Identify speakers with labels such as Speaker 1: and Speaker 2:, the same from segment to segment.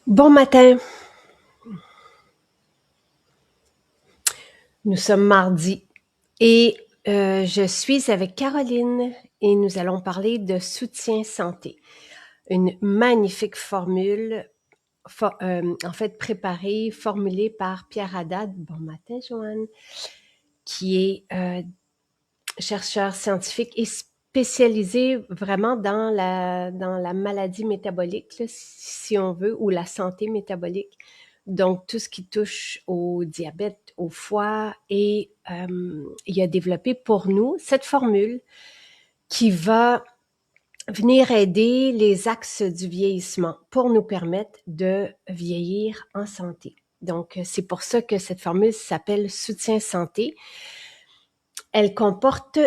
Speaker 1: Bon matin. Nous sommes mardi et je suis avec Caroline et nous allons parler de soutien santé. Une magnifique formule, en fait préparée, formulée par Pierre Haddad. Bon matin, Joanne, qui est chercheur scientifique et spécialisé vraiment dans la maladie métabolique, là, si on veut, ou la santé métabolique. Donc, tout ce qui touche au diabète, au foie, et il a développé pour nous cette formule qui va venir aider les axes du vieillissement pour nous permettre de vieillir en santé. Donc, c'est pour ça que cette formule s'appelle Soutien Santé. Elle comporte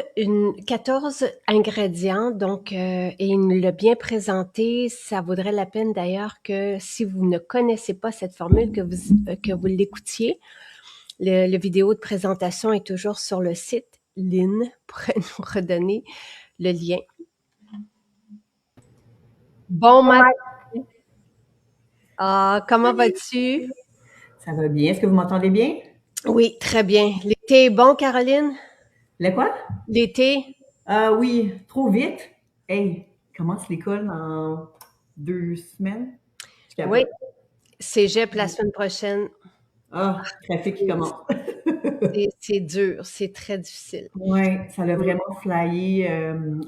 Speaker 1: 14 ingrédients, donc, et il nous l'a bien présenté. Ça vaudrait la peine d'ailleurs que si vous ne connaissez pas cette formule, que vous l'écoutiez. Le vidéo de présentation est toujours sur le site. Lynn pourrait nous redonner le lien. Bon matin. Ah, comment vas-tu?
Speaker 2: Ça va bien. Est-ce que vous m'entendez bien?
Speaker 1: Oui, très bien. L'été est bon, Caroline?
Speaker 2: Le quoi?
Speaker 1: L'été?
Speaker 2: Ah oui, trop vite. Hey, commence l'école dans 2 semaines.
Speaker 1: Oui, cégep la semaine prochaine.
Speaker 2: Ah, trafic qui commence.
Speaker 1: C'est dur, c'est très difficile.
Speaker 2: Oui, ça l'a vraiment flyé.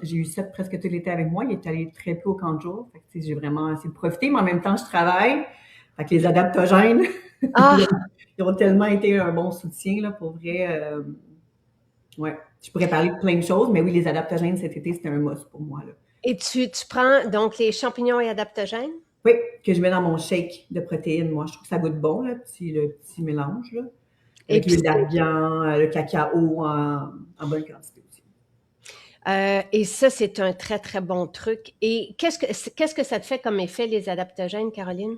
Speaker 2: J'ai eu ça presque tout l'été avec moi. Il est allé très peu au camp de jour. Fait que, tu sais, j'ai vraiment essayé de profiter, mais en même temps, je travaille. Fait que les adaptogènes,
Speaker 1: Ah,
Speaker 2: ils ont tellement été un bon soutien, là, pour vrai. Ouais, je pourrais parler de plein de choses, mais oui, les adaptogènes cet été, c'était un must pour moi, là.
Speaker 1: et tu prends donc les champignons et adaptogènes?
Speaker 2: Oui, que je mets dans mon shake de protéines, moi. Je trouve que ça goûte bon, là, le petit mélange, là. Avec l'huile d'argan, le cacao en bonne quantité aussi.
Speaker 1: Et ça, c'est un très, très bon truc. Et qu'est-ce que ça te fait comme effet, les adaptogènes, Caroline?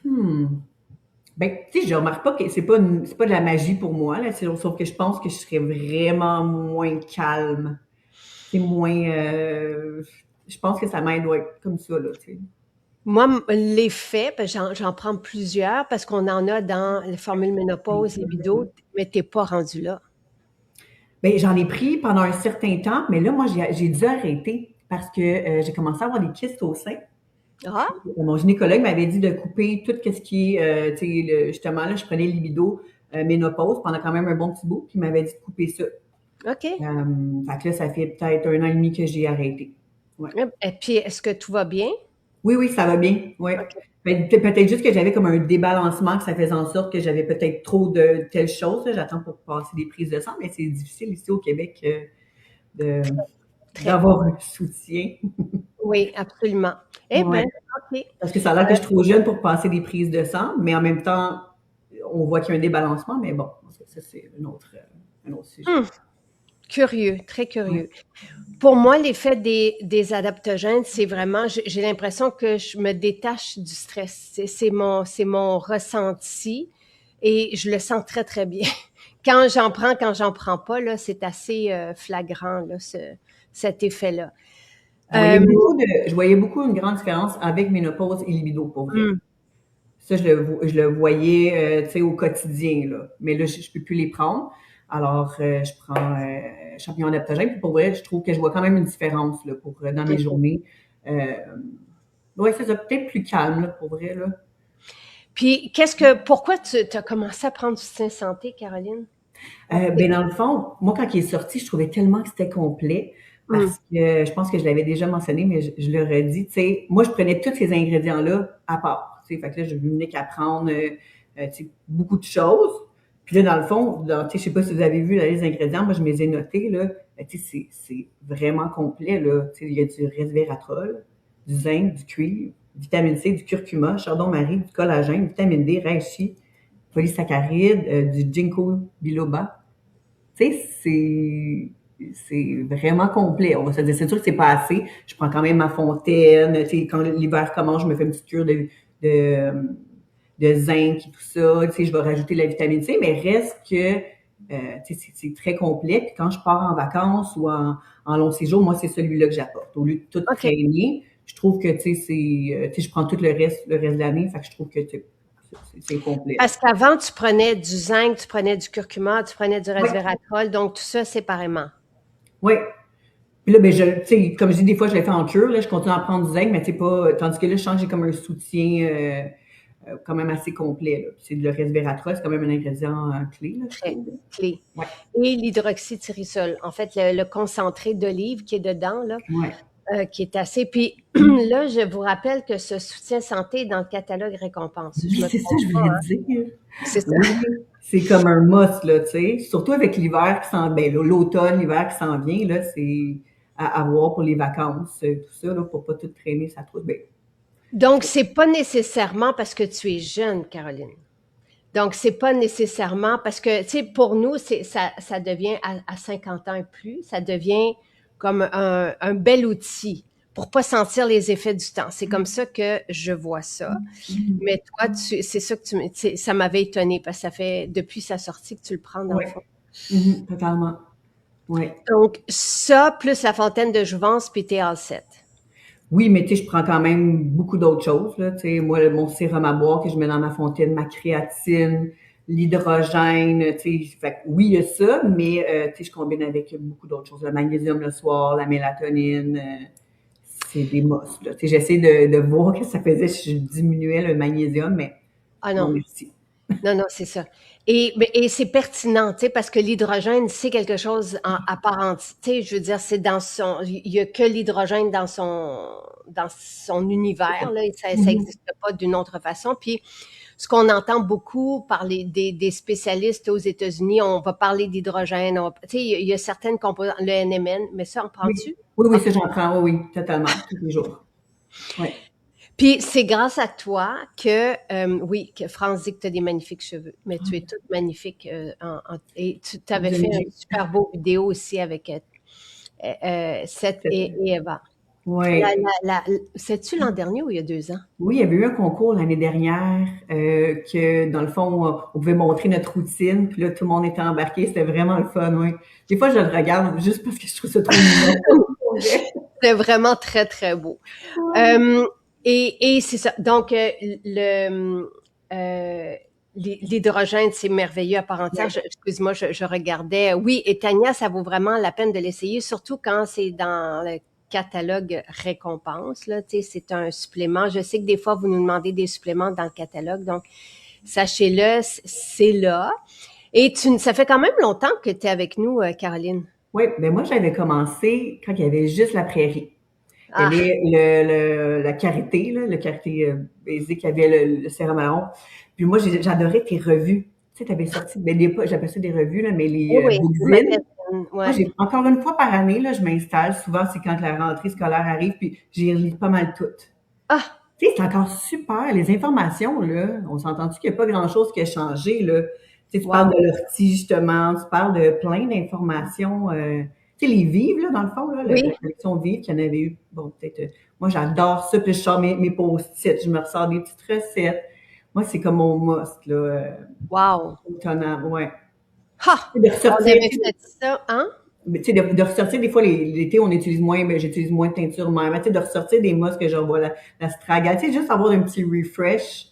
Speaker 2: Ben, tu sais, je remarque pas que c'est pas de la magie pour moi, là. Sauf que je pense que je serais vraiment moins calme. C'est moins, je pense que ça m'aide, ouais, comme ça, là, tu sais.
Speaker 1: Moi, l'effet, j'en prends plusieurs parce qu'on en a dans la formule ménopause, libido, mais t'es pas rendu là.
Speaker 2: Ben, j'en ai pris pendant un certain temps, mais là, moi, j'ai dû arrêter parce que j'ai commencé à avoir des kystes au sein.
Speaker 1: Ah,
Speaker 2: Mon gynécologue m'avait dit de couper tout ce qui est, tu sais, justement, là, je prenais le libido, ménopause pendant quand même un bon petit bout, puis il m'avait dit de couper ça.
Speaker 1: OK.
Speaker 2: Fait que là, ça fait peut-être 1 an et demi que j'ai arrêté. Ouais.
Speaker 1: Et puis, est-ce que tout va bien?
Speaker 2: Oui, oui, ça va bien. Ouais.
Speaker 1: OK.
Speaker 2: Ben, peut-être juste que j'avais comme un débalancement, que ça faisait en sorte que j'avais peut-être trop de telles choses, là. J'attends pour passer des prises de sang, mais c'est difficile ici au Québec
Speaker 1: Très
Speaker 2: d'avoir un soutien.
Speaker 1: Oui, absolument. Eh
Speaker 2: Ouais.
Speaker 1: bien, OK.
Speaker 2: Parce que ça a l'air que je suis trop jeune pour passer des prises de sang, mais en même temps, on voit qu'il y a un débalancement, mais bon, ça c'est un autre sujet.
Speaker 1: Curieux, très
Speaker 2: Ouais.
Speaker 1: curieux. Pour moi, l'effet des adaptogènes, c'est vraiment, j'ai l'impression que je me détache du stress. C'est mon ressenti et je le sens très, très bien. Quand j'en prends pas, là, c'est assez flagrant, là, cet effet-là.
Speaker 2: Je voyais beaucoup une grande différence avec ménopause et libido, pour vrai.
Speaker 1: Hmm.
Speaker 2: Ça, je le voyais, tu sais, au quotidien, là. Mais là, je peux plus les prendre. Alors, je prends champignons adaptogènes. Puis pour vrai, je trouve que je vois quand même une différence, là, dans mes journées. Euh, ouais, c'est ça, peut-être plus calme, là, pour vrai, là.
Speaker 1: Puis, pourquoi tu as commencé à prendre du soutien santé, Caroline?
Speaker 2: Ben dans le fond, moi, quand il est sorti, je trouvais tellement que c'était complet
Speaker 1: Hmm.
Speaker 2: parce que je pense que je l'avais déjà mentionné, mais je le redis, tu sais, moi, je prenais tous ces ingrédients-là à part, tu sais, fait que là, je venais qu'à prendre, tu sais, beaucoup de choses. Puis là, dans le fond, tu sais, je sais pas si vous avez vu là, les ingrédients, moi, je me les ai notés, là. Ben, tu sais, c'est vraiment complet, là. Tu sais, il y a du resveratrol, du zinc, du cuivre, vitamine C, du curcuma, chardon-marie, du collagène, vitamine D, reishi, polysaccharides, du ginkgo biloba. Tu sais, c'est c'est vraiment complet. On va se dire, c'est sûr que c'est pas assez. Je prends quand même ma fontaine. Tu sais, quand l'hiver commence, je me fais une petite cure de, de zinc et tout ça. Tu sais, je vais rajouter la vitamine C, mais reste que tu sais, c'est très complet. Puis quand je pars en vacances ou en long séjour, moi, c'est celui-là que j'apporte. Au lieu de tout
Speaker 1: OK.
Speaker 2: traîner, je trouve que tu sais, je prends tout le reste de l'année. Fait que je trouve que c'est complet.
Speaker 1: Parce qu'avant, tu prenais du zinc, tu prenais du curcuma, tu prenais du
Speaker 2: Oui,
Speaker 1: resveratrol, donc tout ça séparément.
Speaker 2: oui. Puis là, ben, tu sais, comme je dis, des fois, je l'ai fait en cure, là, je continue à prendre du zinc, mais tu sais pas, tandis que là, je sens que j'ai comme un soutien, quand même assez complet, là. Puis c'est le resveratrol, c'est quand même un ingrédient clé, là, je
Speaker 1: Très
Speaker 2: trouve.
Speaker 1: clé.
Speaker 2: Ouais,
Speaker 1: Et l'hydroxytyrosol. En fait, le concentré d'olive qui est dedans, là,
Speaker 2: ouais.
Speaker 1: qui est assez. Puis là, je vous rappelle que ce soutien santé est dans le catalogue récompense. Je
Speaker 2: Oui,
Speaker 1: me
Speaker 2: c'est ça,
Speaker 1: trompe
Speaker 2: je
Speaker 1: pas,
Speaker 2: voulais
Speaker 1: hein?
Speaker 2: dire.
Speaker 1: C'est ça.
Speaker 2: Oui, c'est comme un must, là, tu sais. Surtout avec l'hiver qui s'en, ben, l'automne, l'hiver qui s'en vient, là, c'est à avoir pour les vacances, tout ça, là, pour pas tout traîner sa trousse. Ben,
Speaker 1: Donc, c'est pas nécessairement parce que tu es jeune, Caroline. Donc, c'est pas nécessairement parce que, tu sais, pour nous, ça devient à 50 ans et plus, ça devient comme un bel outil pour pas sentir les effets du temps. C'est comme ça que je vois ça.
Speaker 2: mhm.
Speaker 1: Mais toi, c'est ça que ça m'avait étonné parce que ça fait depuis sa sortie que tu le prends dans le
Speaker 2: Ouais,
Speaker 1: fond.
Speaker 2: mhm, totalement. Ouais.
Speaker 1: Donc, ça, plus la fontaine de jouvence, puis t'es all set.
Speaker 2: Oui, mais tu sais, je prends quand même beaucoup d'autres choses, là. Tu sais, moi, mon sérum à boire que je mets dans ma fontaine, ma créatine, l'hydrogène, tu sais. Fait que oui, il y a ça, mais tu sais, je combine avec beaucoup d'autres choses. Le magnésium le soir, la mélatonine, c'est des must, là. Tu sais, j'essaie de voir ce que ça faisait si je diminuais le magnésium, mais
Speaker 1: Ah
Speaker 2: non,
Speaker 1: non,
Speaker 2: merci.
Speaker 1: non, non, c'est ça. Et c'est pertinent, tu sais, parce que l'hydrogène, c'est quelque chose à part entière. Tu sais, je veux dire, c'est dans son, il y a que l'hydrogène dans son univers, là, et ça
Speaker 2: Mhm.
Speaker 1: existe pas d'une autre façon. Puis, ce qu'on entend beaucoup par des spécialistes aux États-Unis, on va parler d'hydrogène, tu sais, il y a certaines composantes, le NMN, mais ça, en
Speaker 2: Oui,
Speaker 1: prends-tu?
Speaker 2: oui, oui,
Speaker 1: OK.
Speaker 2: ça j'en prends, oui, oui, totalement, tous les jours. Ouais.
Speaker 1: Puis c'est grâce à toi que, oui, que France dit que tu as des magnifiques cheveux, mais tu es toute magnifique. Et tu avais fait un
Speaker 2: J'ai-
Speaker 1: super beau vidéo aussi avec Seth et Eva. La,
Speaker 2: Ouais.
Speaker 1: c'est-tu l'an dernier ou il y a 2 ans?
Speaker 2: Oui, il y avait eu un concours l'année dernière que, dans le fond, on pouvait montrer notre routine, puis là, tout le monde était embarqué. C'était vraiment le fun, oui. Des fois, je le regarde juste parce que je trouve ça trop mignon. Pour vrai.
Speaker 1: C'est vraiment très, très beau.
Speaker 2: Ouais.
Speaker 1: Euh, et c'est ça. Donc, euh, l'hydrogène, c'est merveilleux à part entière.
Speaker 2: Ouais.
Speaker 1: Excuse-moi, je regardais. Oui, et Tania, ça vaut vraiment la peine de l'essayer, surtout quand c'est dans le catalogue récompense. Là, tu sais, c'est un supplément. Je sais que des fois, vous nous demandez des suppléments dans le catalogue. Donc, sachez-le, c'est là. Et ça fait quand même longtemps que tu es avec nous, Caroline.
Speaker 2: Oui, ben moi, j'avais commencé quand il y avait juste la prairie. Il y
Speaker 1: Ah,
Speaker 2: avait la karité, là, le karité basic, il y avait le sérum marron. Puis moi, j'adorais tes revues. Tu sais, tu avais sorti, ben, j'appelle ça des revues, là, mais les
Speaker 1: oui, oui, le
Speaker 2: bookzines.
Speaker 1: magazine,
Speaker 2: Moi,
Speaker 1: ouais.
Speaker 2: j'ai encore une fois par année, là, je m'installe. Souvent, c'est quand la rentrée scolaire arrive, puis j'y relis pas mal toutes.
Speaker 1: Ah,
Speaker 2: Tu sais, c'est encore super. Les informations, là, on s'entend-tu qu'il n'y a pas grand-chose qui a changé, là? Tu sais, tu parles
Speaker 1: wow.
Speaker 2: de l'ortie, justement, tu parles de plein d'informations. Tu sais, les vives, là, dans le fond, là, la
Speaker 1: Oui,
Speaker 2: collection vive qu'il y en avait eu. Bon, peut-être, moi, j'adore ça, puis je sors mes post-it, je me ressors des petites recettes. Moi, c'est comme mon must, là,
Speaker 1: wow.
Speaker 2: automnal, ouais.
Speaker 1: Ha!
Speaker 2: De
Speaker 1: On
Speaker 2: ressortir,
Speaker 1: avait fait ça, hein?
Speaker 2: mais tu sais, de ressortir des fois, l'été, on utilise moins, ben, j'utilise moins de teinture même. Mais tu sais, de ressortir des mosses que j'envoie la stragale. Tu sais, juste avoir un petit refresh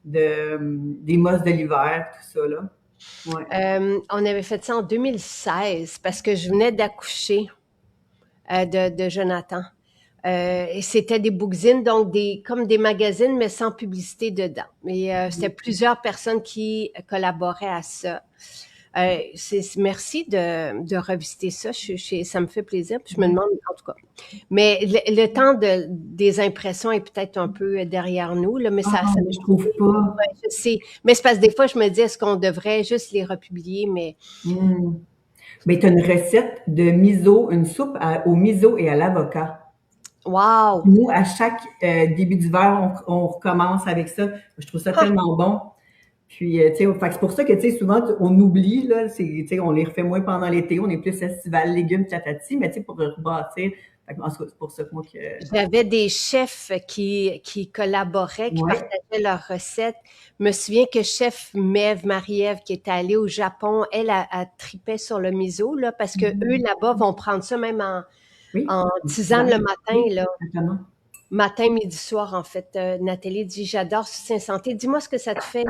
Speaker 2: des mosses de l'hiver, tout ça, là. Ouais.
Speaker 1: On avait fait ça en 2016 parce que je venais d'accoucher de Jonathan. Et c'était des bookzines, donc comme des magazines, mais sans publicité dedans. Mais c'était plusieurs personnes qui collaboraient à ça. Merci de revisiter ça. Ça me fait plaisir. Puis je me
Speaker 2: Ouais.
Speaker 1: demande, en tout cas. Mais le temps des impressions est peut-être un peu derrière nous, là, mais
Speaker 2: Ah,
Speaker 1: ça
Speaker 2: je trouve pas.
Speaker 1: ouais, je sais. Mais c'est parce que des fois, je me dis, est-ce qu'on devrait juste les republier? Mais
Speaker 2: Hmm. Mais tu as une recette de miso, une soupe au miso et à l'avocat.
Speaker 1: wow!
Speaker 2: Nous, à chaque début d'hiver, on recommence avec ça. Je trouve ça
Speaker 1: Ah,
Speaker 2: tellement bon. Puis, tu sais, fait que c'est pour ça que, tu sais, souvent, on oublie, là, tu sais, on les refait moins pendant l'été, on est plus festival, légumes, tatati, mais tu sais, pour rebâtir, fait que, en tout cas, c'est pour ça que moi que...
Speaker 1: J'avais des chefs qui collaboraient, qui
Speaker 2: Ouais.
Speaker 1: partageaient leurs recettes. Je me souviens que chef Mève, Marie-Ève, qui était allée au Japon, elle tripait sur le miso, là, parce que eux,
Speaker 2: Mhm.
Speaker 1: là-bas, vont prendre ça même
Speaker 2: Oui,
Speaker 1: en
Speaker 2: une
Speaker 1: tisane le
Speaker 2: tisane.
Speaker 1: matin,
Speaker 2: Oui,
Speaker 1: là.
Speaker 2: exactement.
Speaker 1: Matin, midi, soir, en fait. Nathalie dit, j'adore soutien santé. Dis-moi ce que ça te fait,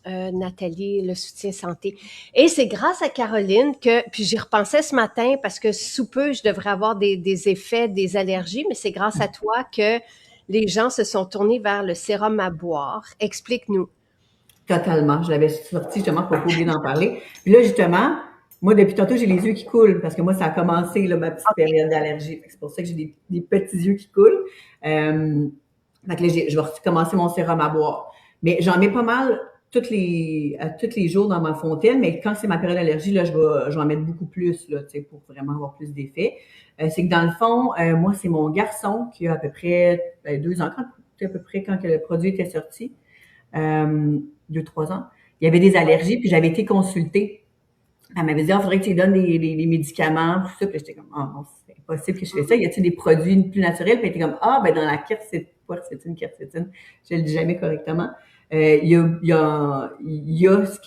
Speaker 1: Nathalie, le soutien santé. Et c'est grâce à Caroline que, puis j'y repensais ce matin parce que sous peu, je devrais avoir des effets, des allergies, mais c'est grâce à toi que les gens se sont tournés vers le sérum à boire. Explique-nous.
Speaker 2: Totalement. Je l'avais sorti justement pour pas oublier d'en parler. Puis là, justement, moi, depuis tantôt, j'ai les yeux qui coulent parce que moi, ça a commencé, là, ma petite
Speaker 1: OK.
Speaker 2: période d'allergie. Fait que c'est pour ça que j'ai des petits yeux qui coulent. Fait que là, je vais recommencer mon sérum à boire. Mais j'en mets pas mal tous les jours dans ma fontaine, mais quand c'est ma période d'allergie, là, je vais en mettre beaucoup plus, là, tu sais, pour vraiment avoir plus d'effet. C'est que dans le fond, moi, c'est mon garçon qui a à peu près 2 ans, à peu près quand que le produit était sorti. 2, 3 ans. Il y avait des allergies, puis j'avais été consultée. Elle m'avait dit, il faudrait que tu lui donnes des médicaments, tout ça. Puis j'étais comme, ah non, c'est impossible que je fasse ça. Y a-t-il des produits plus naturels? Puis elle était comme, ah, ben dans la quercétine, je le dis jamais correctement. Il y a ce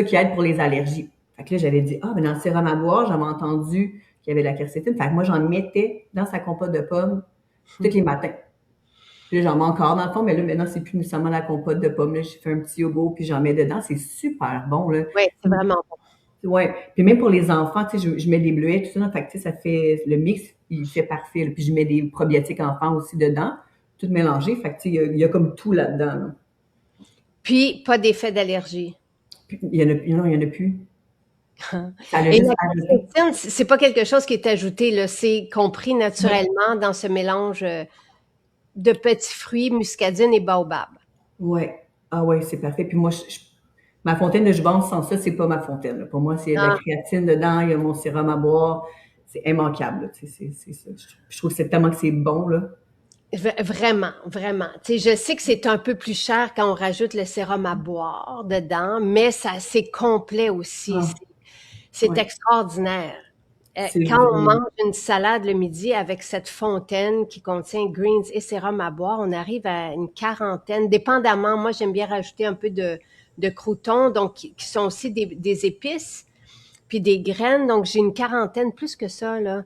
Speaker 2: qui aide pour les allergies. Fait que là, j'avais dit, ah, ben dans le sérum à boire, j'avais entendu qu'il y avait de la quercétine. Fait que moi, j'en mettais dans sa compote de pommes tous les matins. Puis là, j'en mets encore dans le fond, mais là, maintenant, c'est plus nécessairement la compote de pommes. Là, j'ai fait un petit yogourt, puis j'en mets dedans. C'est super bon, là.
Speaker 1: Oui, c'est vraiment bon.
Speaker 2: Ouais. Puis même pour les enfants, tu sais, je mets des bleuets, tout ça. Fait que, tu sais, ça fait, le mix, il fait parfait, là. Puis je mets des probiotiques enfants aussi dedans, tout mélangé. Fait que, tu sais, il y a comme tout là-dedans, là.
Speaker 1: Puis, pas d'effet d'allergie.
Speaker 2: Puis, non, il y en a plus. Ça l'a
Speaker 1: Et
Speaker 2: juste
Speaker 1: la
Speaker 2: ajouté.
Speaker 1: quercétine, c'est pas quelque chose qui est ajouté, là. C'est compris
Speaker 2: Ouais.
Speaker 1: naturellement dans ce mélange de petits fruits, muscadine et baobab.
Speaker 2: Ouais. Ah ouais, c'est parfait. Puis moi, ma fontaine de jouvence, sans ça, c'est pas ma fontaine, là. Pour moi, c'est de la
Speaker 1: Ah,
Speaker 2: créatine dedans, il y a mon sérum à boire. C'est immanquable, là. Tu sais, c'est ça. Je trouve que c'est tellement que c'est bon, là.
Speaker 1: vraiment, vraiment. Tu sais, je sais que c'est un peu plus cher quand on rajoute le sérum à boire dedans, mais ça, c'est complet aussi.
Speaker 2: Ah,
Speaker 1: C'est
Speaker 2: ouais.
Speaker 1: extraordinaire.
Speaker 2: C'est
Speaker 1: Quand on
Speaker 2: vraiment.
Speaker 1: mange une salade le midi avec cette fontaine qui contient greens et sérum à boire, on arrive à une quarantaine, dépendamment. Moi, j'aime bien rajouter un peu de croutons, donc qui sont aussi des épices, puis des graines. Donc, j'ai une quarantaine, plus que ça, là,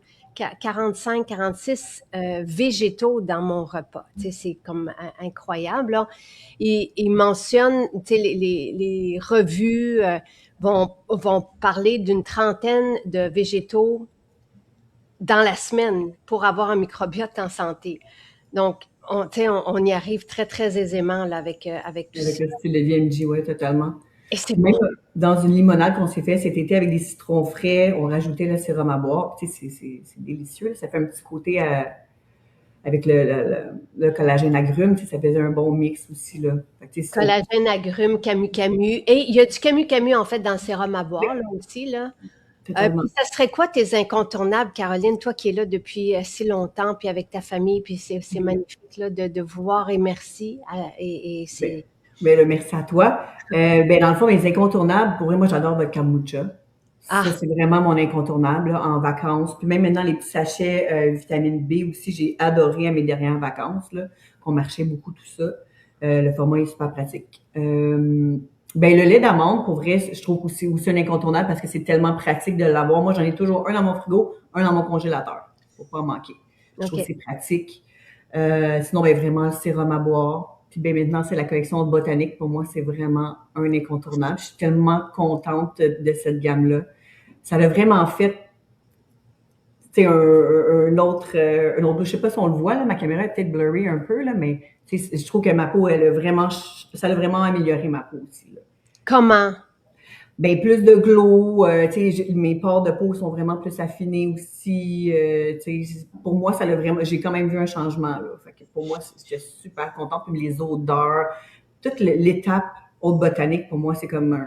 Speaker 1: 45, 46 végétaux dans mon repas. Tu sais, c'est comme incroyable, là. Il mentionne, tu sais, les revues vont parler d'une trentaine de végétaux dans la semaine pour avoir un microbiote en santé. Donc, on y arrive très, très aisément là, avec tout
Speaker 2: Avec
Speaker 1: ça.
Speaker 2: le style de vie MG, ouais, totalement.
Speaker 1: Et c'est
Speaker 2: Puis même
Speaker 1: bon.
Speaker 2: dans une limonade qu'on s'est fait cet été avec des citrons frais, on rajoutait le sérum à boire. Tu sais, c'est délicieux. Ça fait un petit côté avec le collagène agrumes. Tu sais, ça faisait un bon mix aussi, là. Fait que, tu sais,
Speaker 1: Collagène, agrumes, camu-camu. Et il y a du camu-camu, en fait, dans le sérum à boire, là aussi, là. Puis
Speaker 2: totalement.
Speaker 1: ça serait quoi tes incontournables, Caroline, toi qui es là depuis si longtemps, puis avec ta famille, puis c'est magnifique là, de vous voir et merci. Et
Speaker 2: Ben,
Speaker 1: c'est...
Speaker 2: ben là, merci à toi. Ben, dans le fond, mes incontournables, pour vrai, moi, j'adore votre kombucha. Ça,
Speaker 1: Ah,
Speaker 2: c'est vraiment mon incontournable, là, en vacances. Puis même maintenant, les petits sachets vitamine B aussi, j'ai adoré à mes dernières vacances, là, qu'on marchait beaucoup, tout ça. Le format est super pratique. Ben, le lait d'amande, pour vrai, je trouve aussi un incontournable parce que c'est tellement pratique de l'avoir. Moi, j'en ai toujours un dans mon frigo, un dans mon congélateur. Faut pas en manquer. Je trouve que
Speaker 1: OK.
Speaker 2: c'est pratique. Sinon, ben, vraiment, le sérum à boire. Puis ben, maintenant, c'est la collection de botanique. Pour moi, c'est vraiment un incontournable. Je suis tellement contente de cette gamme-là. Ça l'a vraiment fait, tu sais, un autre, je sais pas si on le voit, là, ma caméra est peut-être blurry un peu, là, mais tu sais, je trouve que ma peau, ça a vraiment amélioré ma peau aussi, là.
Speaker 1: Comment?
Speaker 2: Ben, plus de glow, tu sais, mes pores de peau sont vraiment plus affinés aussi, tu sais, pour moi, ça l'a vraiment, j'ai quand même vu un changement, là. Fait que pour moi, je suis super contente. Puis les odeurs, toute l'étape haute botanique, pour moi, c'est comme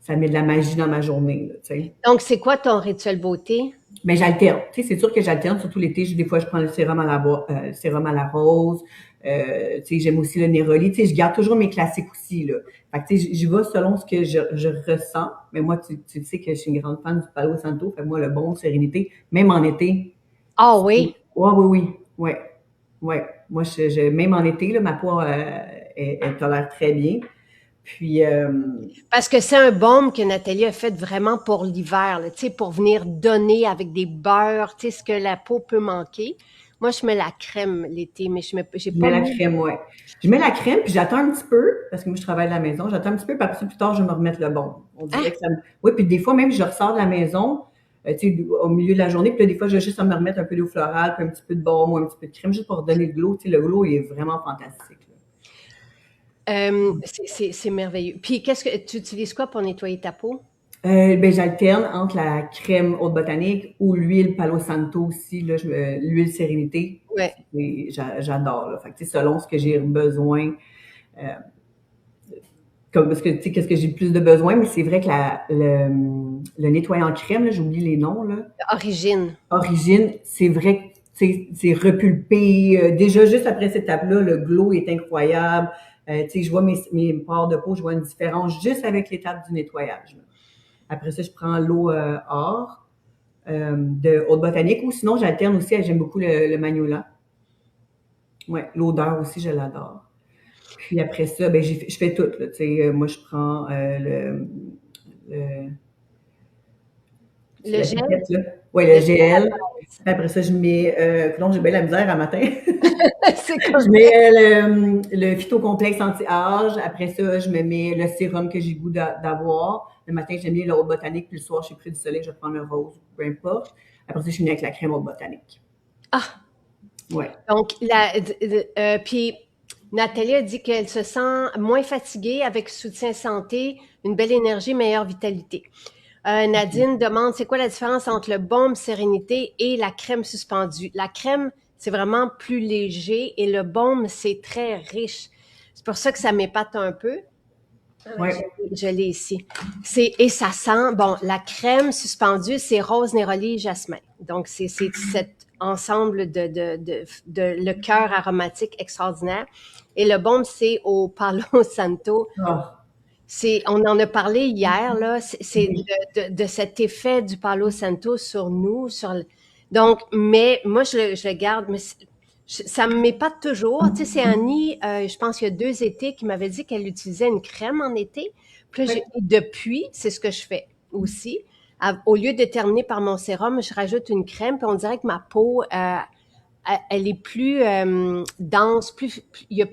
Speaker 2: ça met de la magie dans ma journée, là, tu sais.
Speaker 1: Donc, c'est quoi ton rituel beauté?
Speaker 2: Mais j'alterne. Tu sais, c'est sûr que j'alterne, surtout l'été. Des fois, je prends le sérum à la rose. Tu sais, j'aime aussi le Neroli. Tu sais, je garde toujours mes classiques aussi, là. Fait que, tu sais, j'y vais selon ce que je ressens. Mais moi, tu sais que je suis une grande fan du Palo Santo. Fait que moi, le bon, Sérénité, même en été.
Speaker 1: Ah oui?
Speaker 2: Ouais, oui, oui. Ouais. Ouais. Moi, même en été, là, ma peau, elle tolère très bien. Puis,
Speaker 1: Parce que c'est un baume que Nathalie a fait vraiment pour l'hiver, là, tu sais, pour venir donner avec des beurres, tu sais, ce que la peau peut manquer. Moi, je mets la crème l'été, mais j'ai
Speaker 2: je mets
Speaker 1: pas
Speaker 2: la
Speaker 1: mis.
Speaker 2: crème, ouais. Je mets la crème, puis j'attends un petit peu, parce que moi, je travaille de la maison. J'attends un petit peu, puis après ça, plus tard, je vais me remettre le bon. On dirait
Speaker 1: Ah,
Speaker 2: que ça me... Oui, puis des fois, même, je ressors de la maison, tu sais, au milieu de la journée, puis là, des fois, j'ai juste à me remettre un peu d'eau florale, puis un petit peu de baume ou un petit peu de crème, juste pour donner le glow. Tu sais, le glow, il est vraiment fantastique, là.
Speaker 1: c'est merveilleux. Puis, qu'est-ce que tu utilises quoi pour nettoyer ta peau?
Speaker 2: Ben, j'alterne entre la crème haute botanique ou l'huile Palo Santo aussi, là, l'huile Sérénité.
Speaker 1: Ouais.
Speaker 2: J'adore, là. Fait que, tu sais, selon ce que j'ai besoin, euh, comme, parce que, tu sais, qu'est-ce que j'ai le plus de besoin, mais c'est vrai que le nettoyant crème, là, j'oublie les noms, là.
Speaker 1: Origine.
Speaker 2: Origine, c'est vrai que, tu sais, c'est repulpé. Déjà, juste après cette étape-là, le glow est incroyable. Tu sais, je vois mes pores de peau, je vois une différence juste avec l'étape du nettoyage, là. Après ça, je prends l'eau or de haute botanique ou sinon, j'alterne aussi, j'aime beaucoup le magnolia. Ouais, l'odeur aussi, je l'adore. Puis après ça, ben, je fais tout, là, tu sais, moi, je prends le c'est
Speaker 1: Le
Speaker 2: la
Speaker 1: gel?
Speaker 2: pipette, là. Ouais,
Speaker 1: Le
Speaker 2: le
Speaker 1: gel à
Speaker 2: gel.
Speaker 1: base.
Speaker 2: Après ça, je mets, non, j'ai bien la misère à matin.
Speaker 1: C'est
Speaker 2: Je
Speaker 1: correct.
Speaker 2: mets le phytocomplexe anti-âge. Après ça, je me mets le sérum que j'ai goût d'avoir. Le matin, j'aime bien le haute botanique. Puis le soir, je suis pris du soleil, je prends le rose, peu importe. Après ça, je finis avec la crème haute botanique.
Speaker 1: Ah,
Speaker 2: Ouais.
Speaker 1: donc, puis Nathalie a dit qu'elle se sent moins fatiguée avec soutien santé, une belle énergie, meilleure vitalité. Nadine demande, c'est quoi la différence entre le baume sérénité et la crème suspendue? La crème, c'est vraiment plus léger et le baume, c'est très riche. C'est pour ça que ça m'épate un peu.
Speaker 2: Ouais.
Speaker 1: Je l'ai ici. Et ça sent, bon, la crème suspendue, c'est rose, néroli, jasmin. Donc, c'est cet ensemble de le cœur aromatique extraordinaire. Et le baume, c'est au Palo Santo.
Speaker 2: Ah,
Speaker 1: On en a parlé hier, là. C'est
Speaker 2: oui.
Speaker 1: de cet effet du Palo Santo sur nous, donc, mais moi, je le garde, mais ça me m'épate toujours. Tu sais, c'est Annie, je pense qu'il y a 2 étés, qui m'avait dit qu'elle utilisait une crème en été. Puis là,
Speaker 2: Ouais.
Speaker 1: depuis, c'est ce que je fais aussi. Au lieu de terminer par mon sérum, je rajoute une crème, puis on dirait que ma peau, elle est plus dense, il y a,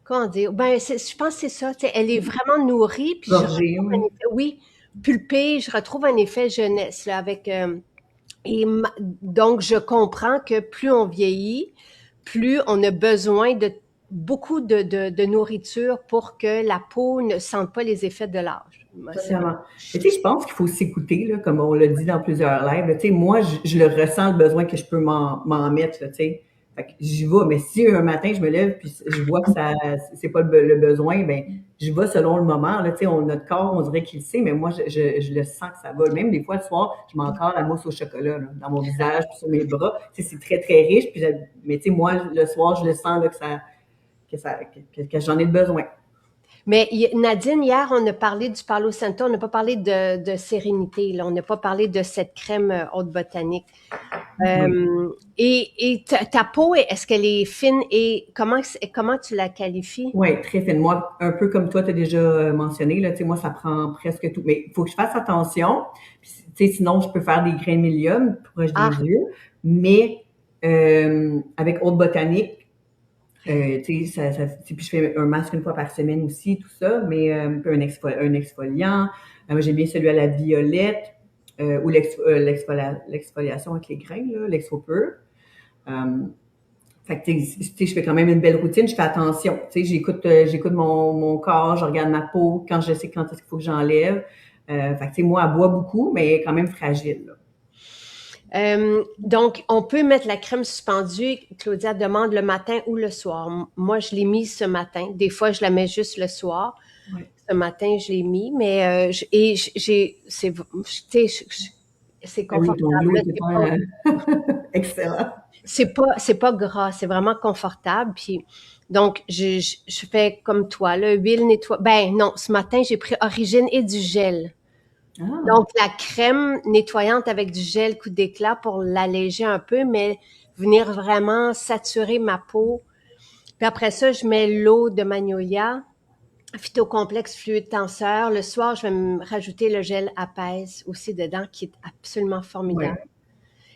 Speaker 1: comment dire, ben, je pense que c'est ça, tu sais, elle est vraiment nourrie, puis je
Speaker 2: Gorgée,
Speaker 1: retrouve un
Speaker 2: oui.
Speaker 1: effet, oui, pulpée, je retrouve un effet jeunesse, là, avec, donc, je comprends que plus on vieillit, plus on a besoin de beaucoup de nourriture pour que la peau ne sente pas les effets de l'âge. Moi,
Speaker 2: Totalement. Mais tu sais, je pense qu'il faut s'écouter, là, comme on l'a dit dans plusieurs lives. Là. Tu sais, moi, je le ressens, le besoin que je peux m'en mettre, là, tu sais. Fait que j'y vais. Mais si un matin, je me lève puis je vois que ça, c'est pas le besoin, ben, je vais selon le moment, là, tu sais. Notre corps, on dirait qu'il le sait, mais moi, je le sens que ça va. Même des fois, le soir, je mets encore la mousse au chocolat, là, dans mon visage puis sur mes bras. Tu sais, c'est très, très riche. Mais tu sais, moi, le soir, je le sens, là, que j'en ai le besoin.
Speaker 1: Mais Nadine, hier, on a parlé du Palo Santo, on n'a pas parlé de sérénité, là, on n'a pas parlé de cette crème haute botanique.
Speaker 2: Oui.
Speaker 1: Et ta peau, est-ce qu'elle est fine et comment tu la qualifies?
Speaker 2: Oui, très fine. Moi, un peu comme toi, tu as déjà mentionné, là, tu sais, moi, ça prend presque tout. Mais il faut que je fasse attention. Puis, tu sais, sinon, je peux faire des grains de mélium proche des
Speaker 1: Ah,
Speaker 2: yeux. Mais avec Haute Botanique, tu sais, puis je fais un masque une fois par semaine aussi, tout ça, mais puis un exfoliant. J'aime bien celui à la violette ou l'exfoliation avec les grains, là, l'exfopur. Euh, Fait que, tu sais, je fais quand même une belle routine, je fais attention. Tu sais, j'écoute mon corps, je regarde ma peau quand je sais quand est-ce qu'il faut que j'enlève. Fait que, tu sais, moi, elle boit beaucoup, mais quand même fragile, là.
Speaker 1: donc, on peut mettre la crème suspendue. Claudia demande le matin ou le soir. Moi, je l'ai mise ce matin. Des fois, je la mets juste le soir.
Speaker 2: Ouais.
Speaker 1: Ce matin, je l'ai mis, mais j'ai, c'est, tu sais, c'est
Speaker 2: Ah oui, ton
Speaker 1: confortable.
Speaker 2: glow
Speaker 1: Là,
Speaker 2: est super excellent.
Speaker 1: c'est pas gras, c'est vraiment confortable. Puis donc je fais comme toi, là, huile nettoie. Ben non, ce matin j'ai pris Origine et du gel.
Speaker 2: Ah,
Speaker 1: Donc la crème nettoyante avec du gel coup d'éclat pour l'alléger un peu, mais venir vraiment saturer ma peau. Puis après ça, je mets l'eau de Magnolia, phytocomplexe fluide tenseur. Le soir, je vais me rajouter le gel apaise aussi dedans, qui est absolument formidable.
Speaker 2: ouais.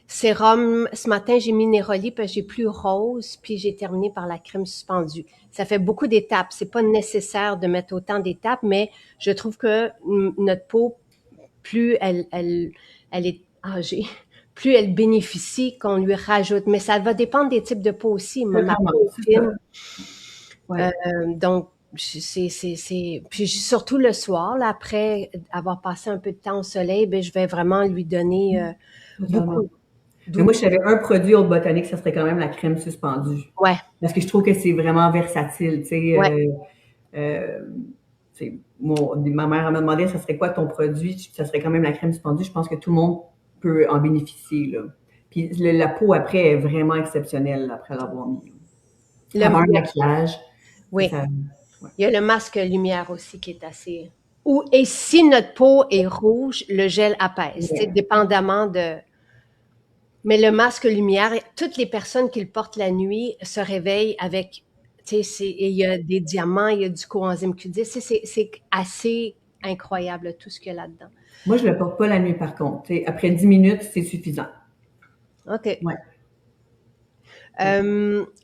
Speaker 1: Sérum, ce matin, j'ai mis Neroli parce que j'ai plus rose, puis j'ai terminé par la crème suspendue. Ça fait beaucoup d'étapes. C'est pas nécessaire de mettre autant d'étapes, mais je trouve que notre peau, plus elle est âgée, plus elle bénéficie qu'on lui rajoute. Mais ça va dépendre des types de peau aussi. Moi, ma
Speaker 2: Totalement,
Speaker 1: peau est
Speaker 2: c'est ça.
Speaker 1: fine,
Speaker 2: Ouais.
Speaker 1: donc puis surtout le soir, là, après avoir passé un peu de temps au soleil, ben je vais vraiment lui donner
Speaker 2: Totalement.
Speaker 1: beaucoup.
Speaker 2: Mais moi,
Speaker 1: Beaucoup.
Speaker 2: je savais un produit haute botanique, ça serait quand même la crème suspendue.
Speaker 1: Ouais,
Speaker 2: Parce que je trouve que c'est vraiment versatile, tu sais.
Speaker 1: ouais.
Speaker 2: Euh, ma mère m'a demandé ça serait quoi ton produit, ça serait quand même la crème suspendue. Je pense que tout le monde peut en bénéficier, là. Puis la peau après est vraiment exceptionnelle après l'avoir mis. Avant un maquillage,
Speaker 1: Oui.
Speaker 2: ça, ouais.
Speaker 1: Il y a le masque lumière aussi qui est assez. Et si notre peau est rouge, le gel apaise, tu sais,
Speaker 2: Ouais.
Speaker 1: dépendamment de. Mais le masque lumière, toutes les personnes qui le portent la nuit se réveillent avec, tu sais, et il y a des diamants, il y a du coenzyme Q10, c'est assez incroyable tout ce qu'il y a là-dedans.
Speaker 2: Moi, je le porte pas la nuit par contre. Tu sais, après 10 minutes, c'est suffisant.
Speaker 1: OK.
Speaker 2: Ouais.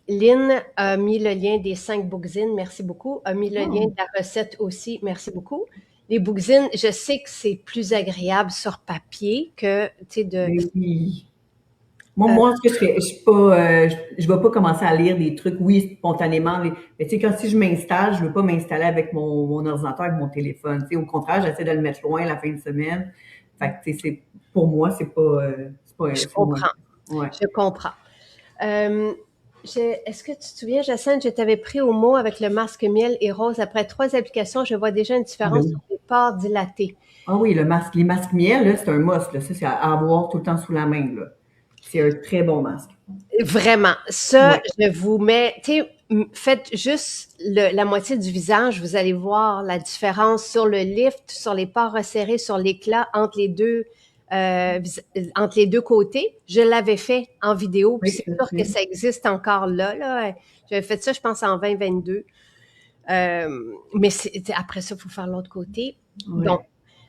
Speaker 1: Lynn a mis le lien des 5 bookzines, merci beaucoup. A mis le lien
Speaker 2: Oh,
Speaker 1: de la recette aussi, merci beaucoup. Les bookzines, je sais que c'est plus agréable sur papier que, tu sais, de.
Speaker 2: ben oui. Moi, ce que je fais, je suis pas, je vais pas commencer à lire des trucs, oui, spontanément, mais tu sais, quand si je m'installe, je veux pas m'installer avec mon ordinateur, avec mon téléphone. Tu sais, au contraire, j'essaie de le mettre loin la fin de semaine. Fait que, tu sais, pour moi,
Speaker 1: Je
Speaker 2: c'est moins.
Speaker 1: comprends,
Speaker 2: Ouais.
Speaker 1: je comprends. Euh, Est-ce que tu te souviens, Jacinthe, je t'avais pris au mot avec le masque miel et rose. Après 3 applications, je vois déjà une
Speaker 2: Ah ben
Speaker 1: différence sur
Speaker 2: oui.
Speaker 1: les pores dilatés.
Speaker 2: Ah oui, les masques miel, là, c'est un must, là. Ça, c'est à avoir tout le temps sous la main, là. C'est un très bon masque.
Speaker 1: Vraiment, ça,
Speaker 2: Ouais.
Speaker 1: je vous mets, tu sais, faites juste la moitié du visage, vous allez voir la différence sur le lift, sur les pores resserrés, sur l'éclat entre les deux côtés. Je l'avais fait en vidéo, puis
Speaker 2: Oui,
Speaker 1: c'est
Speaker 2: tout à
Speaker 1: sûr que
Speaker 2: fait.
Speaker 1: ça existe encore là. J'avais fait ça, je pense, en 2022. Mais après ça, il faut faire l'autre côté. Donc,
Speaker 2: Ouais.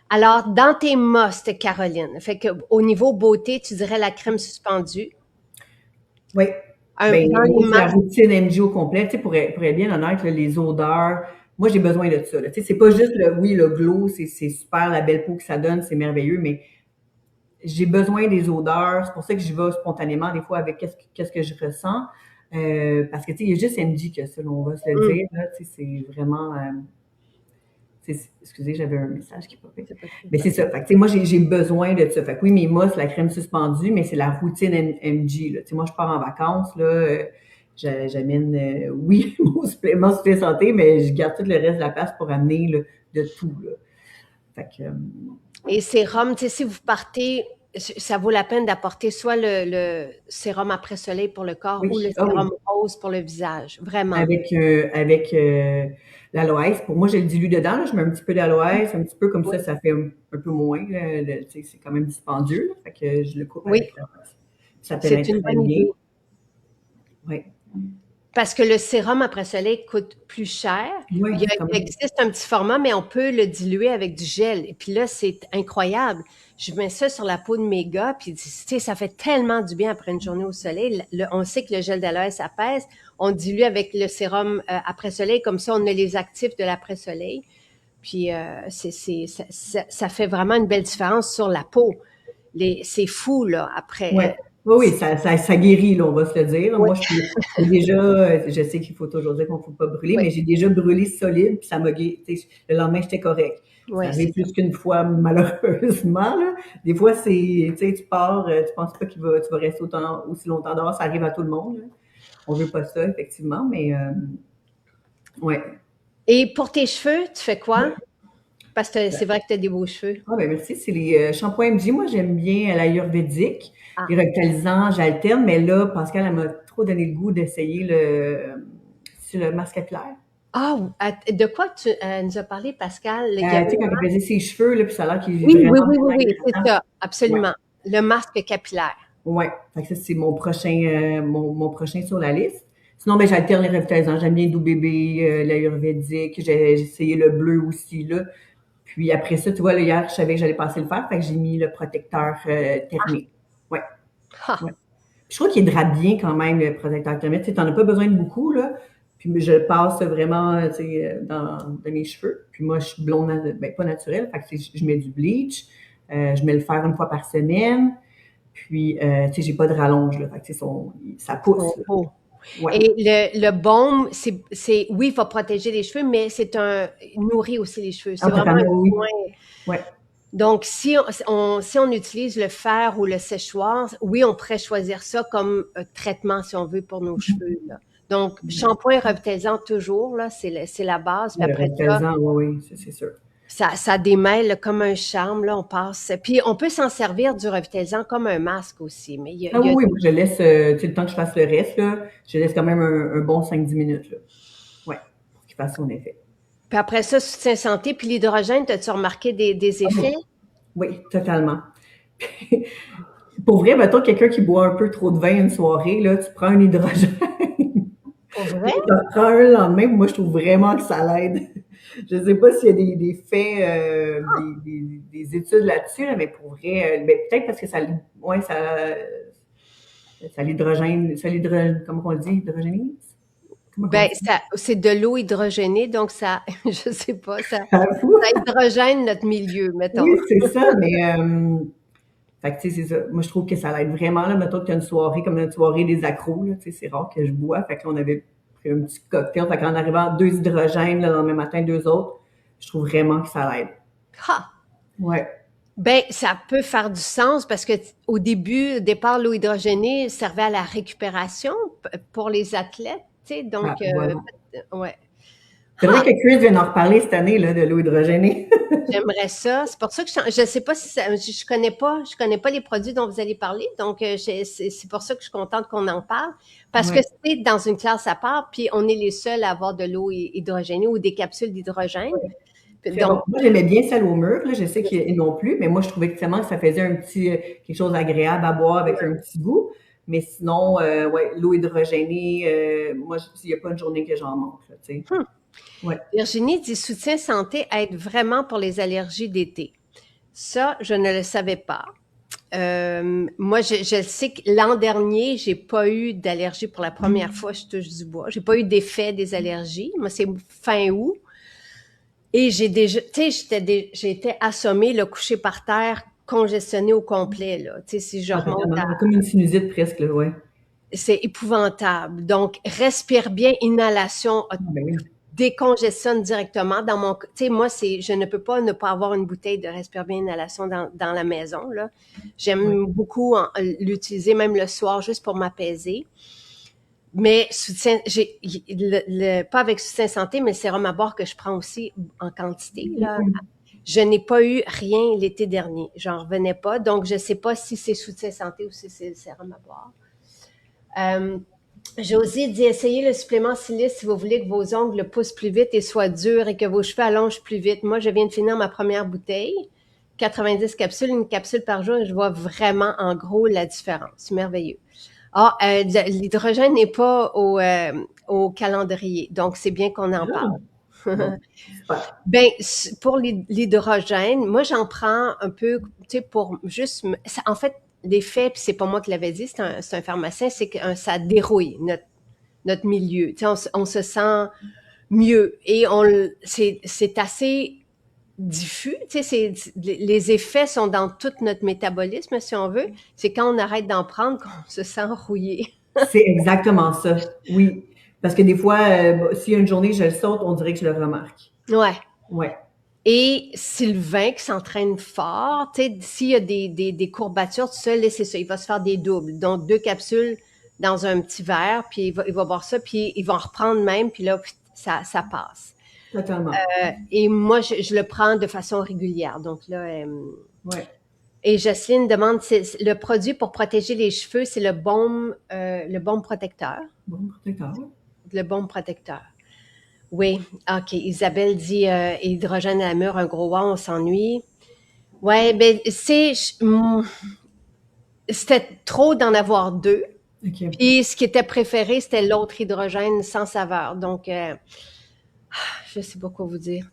Speaker 1: alors, dans tes musts, Caroline, fait que au niveau beauté, tu dirais la crème suspendue.
Speaker 2: Oui. Ben,
Speaker 1: Dans
Speaker 2: moi,
Speaker 1: les
Speaker 2: c'est la
Speaker 1: masques,
Speaker 2: routine MG au complet. Tu sais, pour être bien honnête, là, les odeurs, moi, j'ai besoin de ça, là. Tu sais, c'est pas juste oui, le glow, c'est super, la belle peau que ça donne, c'est merveilleux, mais j'ai besoin des odeurs. C'est pour ça que j'y vais spontanément, des fois, avec qu'est-ce que je ressens. Parce que, tu sais, il y a juste MG que ça, là, on va se le
Speaker 1: hum,
Speaker 2: dire, là. Tu sais, c'est vraiment, excusez, j'avais un message qui popait.
Speaker 1: c'est pas
Speaker 2: Mais c'est ça. Fait que, tu sais, moi, j'ai besoin de ça. Fait que oui, mes mousse, la crème suspendue, mais c'est la routine MG, là. Tu sais, moi, je pars en vacances, là, j'amène, oui, mon supplément santé, mais je garde tout le reste de la place pour amener, là, de tout, là. Fait que,
Speaker 1: Et sérum, tu sais, si vous partez, ça vaut la peine d'apporter soit le sérum après soleil pour le corps ou le
Speaker 2: oui, ah oui.
Speaker 1: sérum rose pour le visage. Vraiment.
Speaker 2: Avec l'aloès. Pour moi, je le dilue dedans, là. Je mets un petit peu d'aloès, un petit peu comme
Speaker 1: Oui.
Speaker 2: ça fait un peu moins, là. Tu sais, c'est quand même dispendieux, là. Fait que je le coupe
Speaker 1: Oui,
Speaker 2: avec l'aloès. Ça
Speaker 1: c'est
Speaker 2: pénètre
Speaker 1: une
Speaker 2: très
Speaker 1: bonne
Speaker 2: bien.
Speaker 1: idée.
Speaker 2: Oui.
Speaker 1: Parce que le sérum après soleil coûte plus cher.
Speaker 2: Oui, quand
Speaker 1: Il
Speaker 2: même.
Speaker 1: existe un petit format, mais on peut le diluer avec du gel. Et puis là, c'est incroyable. Je mets ça sur la peau de mes gars, puis tu sais, ça fait tellement du bien après une journée au soleil. On sait que le gel d'aloès apaise. On dilue avec le sérum après soleil, comme ça, on a les actifs de l'après soleil. Puis ça fait vraiment une belle différence sur la peau. C'est fou, là,
Speaker 2: Oui.
Speaker 1: après.
Speaker 2: Oui, oui, ça guérit, là, on va se le dire.
Speaker 1: Oui,
Speaker 2: Moi, j'ai déjà, je sais qu'il faut toujours dire qu'on ne faut pas brûler,
Speaker 1: oui,
Speaker 2: mais j'ai déjà brûlé solide, puis ça m'a guéri. Tu sais, le lendemain, j'étais correct. Ça
Speaker 1: oui,
Speaker 2: arrive
Speaker 1: c'est ça.
Speaker 2: plus qu'une fois, malheureusement, là. Des fois, tu sais, tu pars, tu penses pas tu vas rester aussi longtemps dehors, ça arrive à tout le monde, là. On veut pas ça, effectivement, mais ouais.
Speaker 1: Et pour tes cheveux, tu fais quoi? Parce que c'est vrai que tu as des beaux cheveux.
Speaker 2: Ah ben merci, c'est les shampoings MJ. Moi, j'aime bien l'ayurvédique.
Speaker 1: Ah.
Speaker 2: Les revitalisants, j'alterne, mais là, Pascal, elle m'a trop donné le goût d'essayer sur le masque capillaire.
Speaker 1: Ah, de quoi tu nous as parlé, Pascal? Il y
Speaker 2: Tu
Speaker 1: avait...
Speaker 2: sais, quand elle faisait ses cheveux, là, puis ça a l'air qu'il est
Speaker 1: Oui, oui,
Speaker 2: vraiment,
Speaker 1: oui, oui,
Speaker 2: vraiment
Speaker 1: oui, c'est
Speaker 2: hydratant.
Speaker 1: ça,
Speaker 2: Ouais,
Speaker 1: absolument. Le masque capillaire.
Speaker 2: ouais. Fait que ça, c'est mon prochain, mon prochain sur la liste. Sinon, ben, j'alterne les revitalisants. J'aime bien Doux Bébé, l'ayurvédique. J'ai essayé le bleu aussi, là. Puis après ça, tu vois, là, hier, je savais que j'allais passer le fer, fait que j'ai mis le protecteur thermique. Ouais,
Speaker 1: Ha!
Speaker 2: ouais. Puis je trouve qu'il hydrate bien quand même, le protecteur thermique. Tu sais, t'en as pas besoin de beaucoup, là. Puis je le passe vraiment, tu sais, dans mes cheveux. Puis moi, je suis blonde, ben, pas naturelle, fait que je mets du bleach. Je mets le fer une fois par semaine. Puis, tu sais, j'ai pas de rallonge, là. Fait que, tu sais, ça pousse, là.
Speaker 1: Oh.
Speaker 2: Ouais.
Speaker 1: Et le baume, oui, il va protéger les cheveux, mais il nourrit aussi les cheveux. C'est
Speaker 2: Ah,
Speaker 1: vraiment un
Speaker 2: totalement, oui.
Speaker 1: point.
Speaker 2: Ouais.
Speaker 1: Donc, si on utilise le fer ou le séchoir, oui, on pourrait choisir ça comme traitement, si on veut, pour nos cheveux, là. Donc, shampoing revitalisant toujours, là, c'est la base. Puis
Speaker 2: Le
Speaker 1: après ça,
Speaker 2: revitalisant, oui, oui, ça, c'est sûr.
Speaker 1: ça démêle là, comme un charme, là, on passe. Puis on peut s'en servir du revitalisant comme un masque aussi, mais
Speaker 2: Ah oui, oui, moi, je laisse, tu sais, le temps que je fasse le reste, là, je laisse quand même un bon 5-10 minutes, là. Ouais, pour qu'il fasse son effet.
Speaker 1: Puis après ça, soutien santé, puis l'hydrogène, as-tu remarqué des
Speaker 2: Ah
Speaker 1: effets?
Speaker 2: oui, oui, totalement. Pour vrai, mettons quelqu'un qui boit un peu trop de vin une soirée, là, tu prends un hydrogène,
Speaker 1: Pour
Speaker 2: puis
Speaker 1: vrai?
Speaker 2: tu en prends un le lendemain, moi, je trouve vraiment que ça l'aide. Je sais pas s'il y a des faits, des études là-dessus, là, mais pour vrai, ben, peut-être parce que ouais, comment on le dit, hydrogénise? Comment on
Speaker 1: Ben,
Speaker 2: dit?
Speaker 1: c'est de l'eau hydrogénée, donc ça, je sais pas,
Speaker 2: J'avoue.
Speaker 1: ça hydrogène notre milieu,
Speaker 2: Oui,
Speaker 1: mettons.
Speaker 2: c'est ça, mais fait que, tu sais, c'est ça. Moi, je trouve que ça l'aide vraiment, là. Mettons que tu as une soirée comme une soirée des accros, là. Tu sais, c'est rare que je bois. Fait que là, on avait pris un petit cocktail. Fait qu'en arrivant, 2 hydrogènes, le lendemain matin, 2 autres, je trouve vraiment que ça l'aide.
Speaker 1: Ha!
Speaker 2: Ouais.
Speaker 1: Ben, ça peut faire du sens parce que au départ, l'eau hydrogénée servait à la récupération pour les athlètes, tu sais, donc,
Speaker 2: Ah, voilà.
Speaker 1: ouais.
Speaker 2: Faudrait
Speaker 1: Ha!
Speaker 2: que Chris vienne en reparler cette année, là, de l'eau hydrogénée.
Speaker 1: J'aimerais ça. C'est pour ça que je sais pas si je connais pas les produits dont vous allez parler, donc c'est pour ça que je suis contente qu'on en parle, parce que
Speaker 2: Ouais.
Speaker 1: c'est dans une classe à part, puis on est les seuls à avoir de l'eau hydrogénée ou des capsules d'hydrogène.
Speaker 2: Très bon.
Speaker 1: Donc,
Speaker 2: Moi, j'aimais bien celle au mur, là. Je sais qu'ils non plus, mais moi, je trouvais que ça faisait un petit, quelque chose d'agréable à boire avec un petit goût. Mais sinon, ouais, l'eau hydrogénée, moi, il n'y a pas une journée que j'en manque, là, tu sais.
Speaker 1: hmm.
Speaker 2: Ouais.
Speaker 1: Virginie dit soutien santé aide vraiment pour les allergies d'été. Ça, je ne le savais pas. Moi, je sais que l'an dernier, j'ai pas eu d'allergie pour la première fois, je touche du bois. J'ai pas eu d'effet des allergies. Moi, c'est fin août. Et j'ai déjà, tu sais, j'ai été assommée, le coucher par terre, congestionnée au complet, là. Tu sais, si je
Speaker 2: Ah,
Speaker 1: remonte
Speaker 2: totalement.
Speaker 1: à,
Speaker 2: Comme une sinusite presque, là, ouais.
Speaker 1: c'est épouvantable. Donc, respire bien, inhalation,
Speaker 2: Ah, ben oui.
Speaker 1: décongestionne directement dans mon, tu sais, moi, je ne peux pas ne pas avoir une bouteille de respire bien, inhalation dans la maison, là.
Speaker 2: Ouais.
Speaker 1: J'aime beaucoup l'utiliser même le soir juste pour m'apaiser. Mais pas avec soutien santé, mais le sérum à boire que je prends aussi en quantité, là. Je n'ai pas eu rien l'été dernier. J'en revenais pas. Donc, je sais pas si c'est soutien santé ou si c'est le sérum à boire. Josie dit, essayez le supplément silice si vous voulez que vos ongles poussent plus vite et soient durs et que vos cheveux allongent plus vite. Moi, je viens de finir ma première bouteille. 90 capsules, une capsule par jour, et je vois vraiment en gros la différence. C'est merveilleux. Ah, l'hydrogène n'est pas au calendrier, donc c'est bien qu'on en
Speaker 2: Ah,
Speaker 1: parle.
Speaker 2: bon, super.
Speaker 1: Ben, pour l'hydrogène, moi j'en prends un peu, tu sais, pour juste, en fait, l'effet, puis c'est pas moi qui l'avais dit, c'est un pharmacien, c'est que ça dérouille notre milieu. Tu sais, on se sent mieux et c'est assez diffus. Tu sais, les effets sont dans tout notre métabolisme, si on veut. C'est quand on arrête d'en prendre qu'on se sent rouillé.
Speaker 2: C'est exactement ça. Oui. Parce que des fois, s'il y a une journée, je le saute, on dirait que je le remarque.
Speaker 1: Ouais.
Speaker 2: Ouais.
Speaker 1: Et Sylvain qui s'entraîne fort, tu sais, s'il y a des courbatures, tout ça, c'est ça, il va se faire des doubles. Donc, 2 capsules dans un petit verre, puis il va boire ça, puis il va en reprendre même, puis là, ça passe.
Speaker 2: Totalement.
Speaker 1: Et moi, je le prends de façon régulière. Donc là,
Speaker 2: Ouais.
Speaker 1: et Jocelyne demande, le produit pour protéger les cheveux, c'est le baume protecteur.
Speaker 2: Bon, d'accord.
Speaker 1: Le baume protecteur. Oui, OK. Isabelle dit hydrogène à la mûre, un gros wow, on s'ennuie. Ouais, ben c'était trop d'en avoir deux.
Speaker 2: OK.
Speaker 1: Puis ce qui était préféré, c'était l'autre hydrogène sans saveur. Donc, je sais pas quoi vous dire.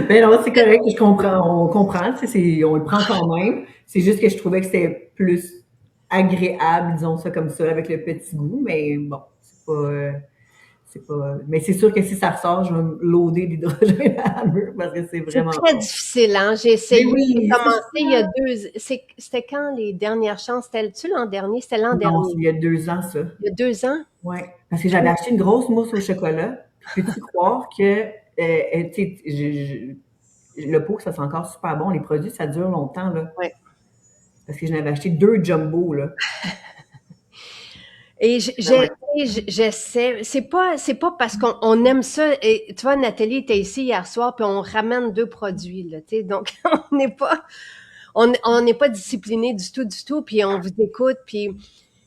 Speaker 2: Mais non, c'est correct, je comprends, on comprend, tu sais, on le prend quand même. C'est juste que je trouvais que c'était plus agréable, disons ça comme ça, avec le petit goût, mais bon, mais c'est sûr que si ça ressort, je vais me loader d'hydrogène à la mûre parce que c'est
Speaker 1: C'est
Speaker 2: vraiment
Speaker 1: très
Speaker 2: bon.
Speaker 1: difficile, hein? J'ai
Speaker 2: Mais
Speaker 1: essayé, j'ai
Speaker 2: oui, c'est
Speaker 1: commencé il y a
Speaker 2: ça.
Speaker 1: c'était quand les dernières chances? C'était-tu l'an dernier? C'était l'an
Speaker 2: Non, c'est
Speaker 1: dernier.
Speaker 2: il y a 2 ans, ça.
Speaker 1: Il y a 2 ans?
Speaker 2: Ouais. Parce que j'avais acheté une grosse mousse au chocolat. Puis peux-tu croire que, tu sais, le pot, ça sent encore super bon. Les produits, ça dure longtemps, là.
Speaker 1: Ouais.
Speaker 2: Parce que j'en avais acheté 2 jumbo, là.
Speaker 1: Et
Speaker 2: Ah ouais.
Speaker 1: j'essaie. C'est pas parce qu'on aime ça. Et tu vois, Nathalie était ici hier soir, puis on ramène 2 produits, là, tu sais. Donc, on n'est pas discipliné du tout, du tout, puis on vous écoute, puis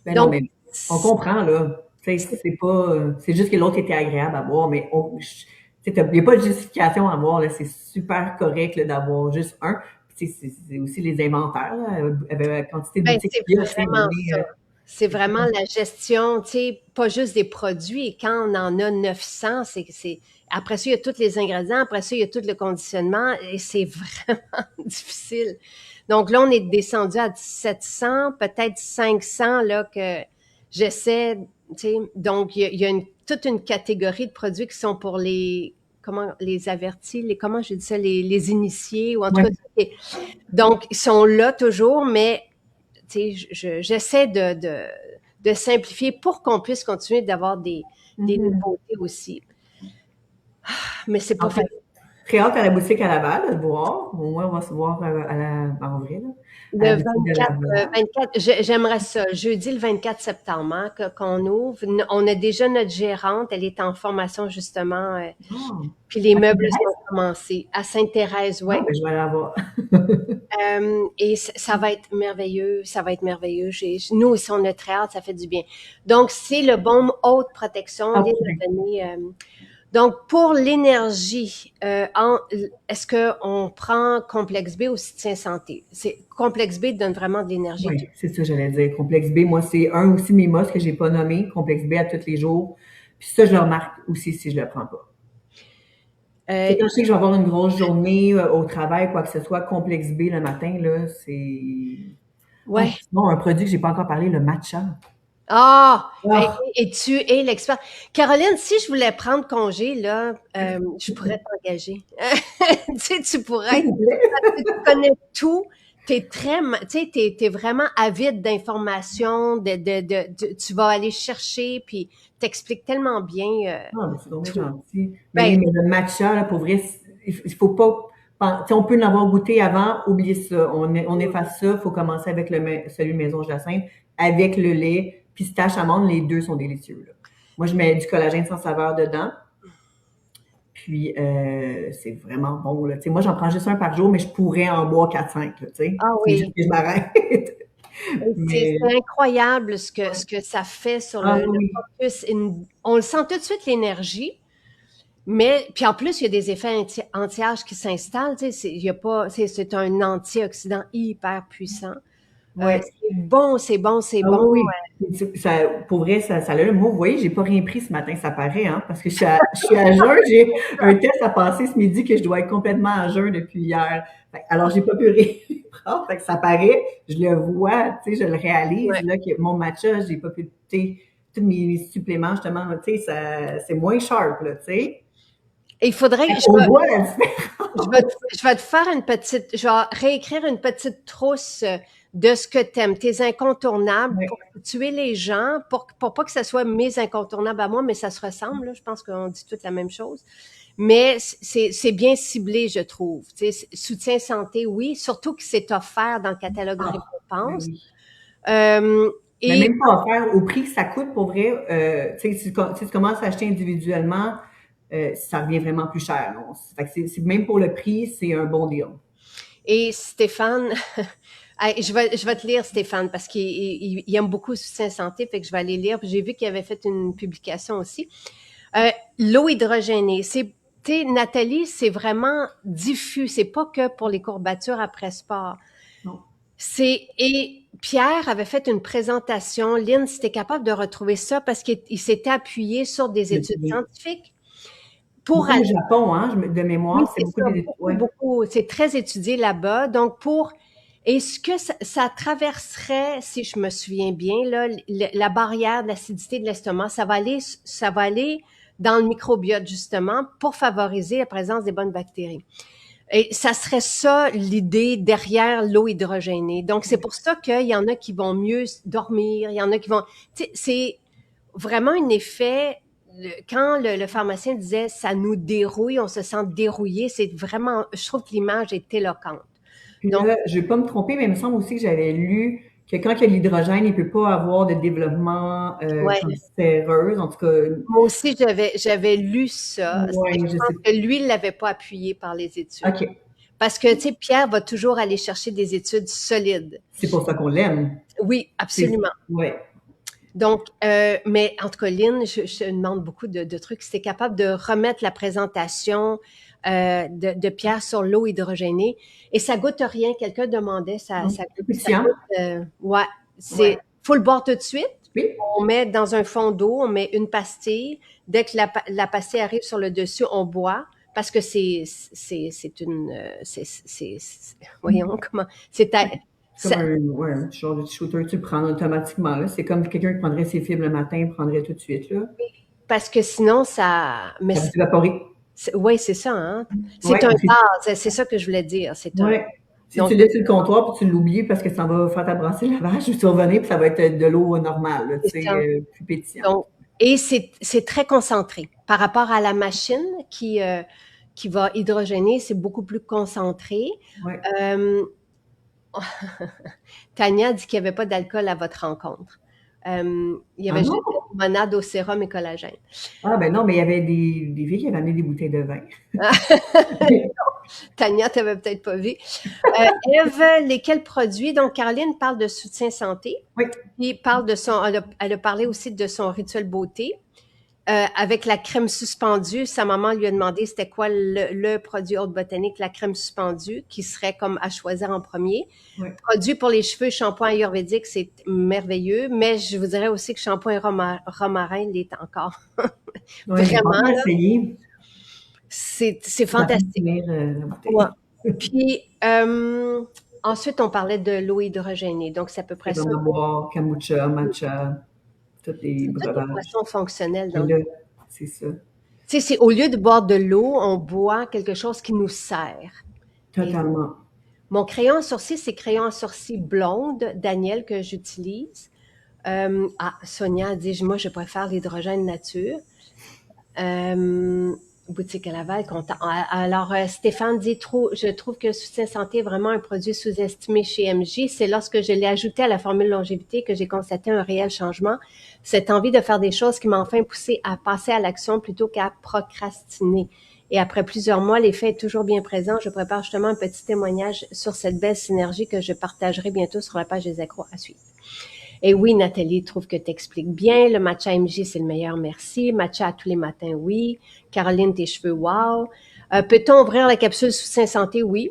Speaker 2: Ben non,
Speaker 1: donc,
Speaker 2: mais on comprend, là. Tu sais,
Speaker 1: c'est
Speaker 2: c'est pas, c'est juste que l'autre était agréable à boire, mais tu sais, il n'y a pas de justification à boire, là. C'est super correct, là, d'avoir juste un. Puis, tu sais, c'est aussi les inventaires, là. Avec la quantité de
Speaker 1: ben,
Speaker 2: boutiques
Speaker 1: c'est
Speaker 2: qu'il y a, tu sais,
Speaker 1: vraiment ça. C'est
Speaker 2: c'est ça.
Speaker 1: vraiment la gestion, tu sais, pas juste des produits. Et quand on en a 900, après ça, il y a tous les ingrédients, après ça, il y a tout le conditionnement, et c'est vraiment difficile. Donc là, on est descendu à 700, peut-être 500, là, que j'essaie, tu sais. Donc, il y a toute une catégorie de produits qui sont pour les avertis, comment je dis ça, les initiés, ou en tout
Speaker 2: Ouais.
Speaker 1: cas, donc, ils sont là toujours, mais j'essaie de simplifier pour qu'on puisse continuer d'avoir des
Speaker 2: Mhm.
Speaker 1: nouveautés aussi. Mais c'est pas
Speaker 2: En fait,
Speaker 1: facile.
Speaker 2: très hâte à la boutique à Laval, de te voir. Au moins, on va se voir en vrai, là, à la
Speaker 1: Le
Speaker 2: boutique de
Speaker 1: 24,
Speaker 2: Laval.
Speaker 1: 24, j'aimerais ça. Jeudi, le 24 septembre, hein, qu'on ouvre. On a déjà notre gérante. Elle est en formation, justement.
Speaker 2: Ah,
Speaker 1: Puis les
Speaker 2: à
Speaker 1: meubles sont
Speaker 2: Sainte-Thérèse?
Speaker 1: commencés. À Sainte-Thérèse,
Speaker 2: Ah,
Speaker 1: ouais.
Speaker 2: ben, je vais aller la voir.
Speaker 1: Et ça va être merveilleux, ça va être merveilleux. Nous aussi, on a très hâte, ça fait du bien. Donc, c'est le baume haute protection,
Speaker 2: Ah,
Speaker 1: vient
Speaker 2: oui.
Speaker 1: de donner. Donc, pour l'énergie, est-ce qu'on prend Complexe B ou Soutien Santé? Complexe B donne vraiment de l'énergie.
Speaker 2: Oui, c'est ça, j'allais dire. Complexe B, moi, c'est un aussi de mes must que j'ai pas nommé. Complexe B à tous les jours. Puis ça, je le remarque aussi si je le prends pas.
Speaker 1: Euh,
Speaker 2: C'est quand je sais que je vais avoir une grosse journée au travail, quoi que ce soit, complexe B le matin, là, c'est. Ah,
Speaker 1: ouais.
Speaker 2: puis sinon, un produit que j'ai pas encore parlé, le matcha.
Speaker 1: Ah!
Speaker 2: Ah,
Speaker 1: Et tu es l'expert. Caroline, si je voulais prendre congé, là, je pourrais t'engager. Tu sais, tu pourrais
Speaker 2: s'il
Speaker 1: être
Speaker 2: vous plaît.
Speaker 1: tu connais tout. Tu sais, t'es vraiment avide d'informations, tu vas aller chercher, puis t'expliques tellement bien
Speaker 2: Ah, mais c'est donc
Speaker 1: tout.
Speaker 2: gentil. Mais
Speaker 1: Ben,
Speaker 2: oui, mais le matcha, là, pour vrai, il faut pas. Tu sais, on peut en avoir goûté avant, oubliez ça. On efface ça, il faut commencer avec celui Maison Jacinthe, avec le lait, pistache, amande, les deux sont délicieux, là. Moi, je mets du collagène sans saveur dedans, puis c'est vraiment bon, là. Tu sais, moi, j'en prends juste un par jour, mais je pourrais en boire 4-5, là, tu sais.
Speaker 1: ah
Speaker 2: C'est juste
Speaker 1: oui,
Speaker 2: que je m'arrête.
Speaker 1: c'est
Speaker 2: Mais,
Speaker 1: incroyable ce que ça fait sur
Speaker 2: ah
Speaker 1: le
Speaker 2: oui,
Speaker 1: focus. On le sent tout de suite, l'énergie. Mais puis en plus, il y a des effets anti-âge qui s'installent. Tu sais, il y a pas, c'est un antioxydant hyper puissant.
Speaker 2: ouais.
Speaker 1: C'est bon, c'est bon, c'est
Speaker 2: Ah
Speaker 1: bon.
Speaker 2: oui, oui. Ça, pour vrai, ça l'a. Moi, vous voyez, j'ai pas rien pris ce matin, ça paraît, hein, parce que je suis à jeun. J'ai un test à passer ce midi que je dois être complètement à jeun depuis hier. Alors, j'ai pas pu rien prendre. Fait que ça paraît, je le vois, tu sais, je le réalise,
Speaker 1: Ouais.
Speaker 2: là, que mon matcha, j'ai pas pu, tu sais, tous mes suppléments, justement, tu sais, c'est moins sharp, là, tu sais.
Speaker 1: Et il faudrait que
Speaker 2: On voit la différence.
Speaker 1: je vais te faire je vais réécrire une petite trousse de ce que t'aimes, tes incontournables
Speaker 2: Ouais.
Speaker 1: pour tuer les gens, pour pas que ce soit mes incontournables à moi, mais ça se ressemble, là. Je pense qu'on dit toute la même chose. Mais c'est bien ciblé, je trouve. Tu sais, soutien santé, oui, surtout que c'est offert dans le catalogue
Speaker 2: Ah, ben
Speaker 1: récompense.
Speaker 2: oui.
Speaker 1: Euh,
Speaker 2: Mais
Speaker 1: et
Speaker 2: même pas offert au prix que ça coûte, pour vrai, tu sais, si tu commences à acheter individuellement, ça revient vraiment plus cher. Fait que même pour le prix, c'est un bon deal.
Speaker 1: Et Stéphane, je vais te lire Stéphane parce qu'il aime beaucoup Soutien Santé, fait que je vais aller lire. J'ai vu qu'il avait fait une publication aussi. L'eau hydrogénée, Nathalie, c'est vraiment diffus. C'est pas que pour les courbatures après sport.
Speaker 2: Non.
Speaker 1: Et Pierre avait fait une présentation. Lynn, si t'es capable de retrouver ça parce qu'il s'était appuyé sur des études scientifiques.
Speaker 2: Beaucoup au Japon, hein, de mémoire,
Speaker 1: oui,
Speaker 2: c'est beaucoup des études.
Speaker 1: Beaucoup, c'est très étudié là-bas. Donc, est-ce que ça traverserait, si je me souviens bien, là, la barrière de l'acidité de l'estomac, ça va aller dans le microbiote, justement, pour favoriser la présence des bonnes bactéries. Et ça serait ça l'idée derrière l'eau hydrogénée. Donc, c'est pour ça qu'il y en a qui vont mieux dormir, il y en a qui vont... C'est vraiment un effet... Quand le pharmacien disait « ça nous dérouille », on se sent dérouillé, c'est vraiment... Je trouve que l'image est éloquente.
Speaker 2: Puis là, je ne vais pas me tromper, mais il me semble aussi que j'avais lu que quand il y a l'hydrogène, il ne peut pas avoir de développement cancéreux. En tout cas.
Speaker 1: Moi aussi, j'avais lu ça.
Speaker 2: Ouais,
Speaker 1: je pense que lui, il ne l'avait pas appuyé par les études.
Speaker 2: OK.
Speaker 1: Parce que, tu sais, Pierre va toujours aller chercher des études solides.
Speaker 2: C'est pour ça qu'on l'aime.
Speaker 1: Oui, absolument.
Speaker 2: Oui.
Speaker 1: Donc, mais en tout cas, Lynn, je te demande beaucoup de trucs. Si tu es capable de remettre la présentation de Pierre sur l'eau hydrogénée, et ça goûte rien. Quelqu'un demandait, ça goûte, ouais, faut le boire tout de suite.
Speaker 2: Oui.
Speaker 1: On met dans un fond d'eau, on met une pastille. Dès que la pastille arrive sur le dessus, on boit. Parce que voyons comment, c'est
Speaker 2: comme un genre de shooter, tu le prends automatiquement. Là. C'est comme quelqu'un qui prendrait ses fibres le matin, prendrait tout de suite. Là.
Speaker 1: Parce que sinon, ça
Speaker 2: va s'évaporer.
Speaker 1: Oui, c'est ça. Hein? C'est un gaz, c'est ça que je voulais dire.
Speaker 2: Oui. Si tu laisses sur le comptoir puis tu l'oublies parce que ça va faire ta brassée de lavage, tu vas revenir puis ça va être de l'eau normale, plus pétillante.
Speaker 1: Et c'est très concentré. Par rapport à la machine qui va hydrogéner, c'est beaucoup plus concentré.
Speaker 2: Ouais.
Speaker 1: Tania dit qu'il n'y avait pas d'alcool à votre rencontre. Il y avait juste des limonades au sérum et collagène.
Speaker 2: Ah, ben non, mais il y avait des filles qui avaient amené des bouteilles de vin.
Speaker 1: Tania, tu n'avais peut-être pas vu. Eve, lesquels produits? Donc, Caroline parle de soutien santé.
Speaker 2: Oui.
Speaker 1: Puis elle a parlé aussi de son rituel beauté. Avec la crème suspendue, sa maman lui a demandé c'était quoi le produit haute botanique, la crème suspendue, qui serait comme à choisir en premier.
Speaker 2: Oui.
Speaker 1: Produit pour les cheveux, shampoing ayurvédique, c'est merveilleux, mais je vous dirais aussi que shampoing romarin l'est encore. Vraiment, là, c'est fantastique. Puis, ensuite, on parlait de l'eau hydrogénée, donc c'est à peu près ça.
Speaker 2: Boire, kombucha, matcha. Toutes les
Speaker 1: boissons fonctionnelles.
Speaker 2: C'est ça.
Speaker 1: Tu sais, au lieu de boire de l'eau, on boit quelque chose qui nous sert.
Speaker 2: Totalement.
Speaker 1: Mon crayon à sourcils, c'est crayon à sourcils blonde, Daniel, que j'utilise. Sonia dit, moi, je préfère l'hydrogène nature. Boutique à Laval, content. Alors, Stéphane dit, je trouve que Soutien Santé est vraiment un produit sous-estimé chez MJ. C'est lorsque je l'ai ajouté à la formule longévité que j'ai constaté un réel changement. Cette envie de faire des choses qui m'a enfin poussé à passer à l'action plutôt qu'à procrastiner. Et après plusieurs mois, l'effet est toujours bien présent. Je prépare justement un petit témoignage sur cette belle synergie que je partagerai bientôt sur la page des accros à suivre. Et oui, Nathalie, trouve que tu expliques bien. Le matcha MJ, c'est le meilleur, merci. Matcha à tous les matins, oui. Caroline, tes cheveux, wow. Peut-on ouvrir la capsule Soutien Santé? Oui.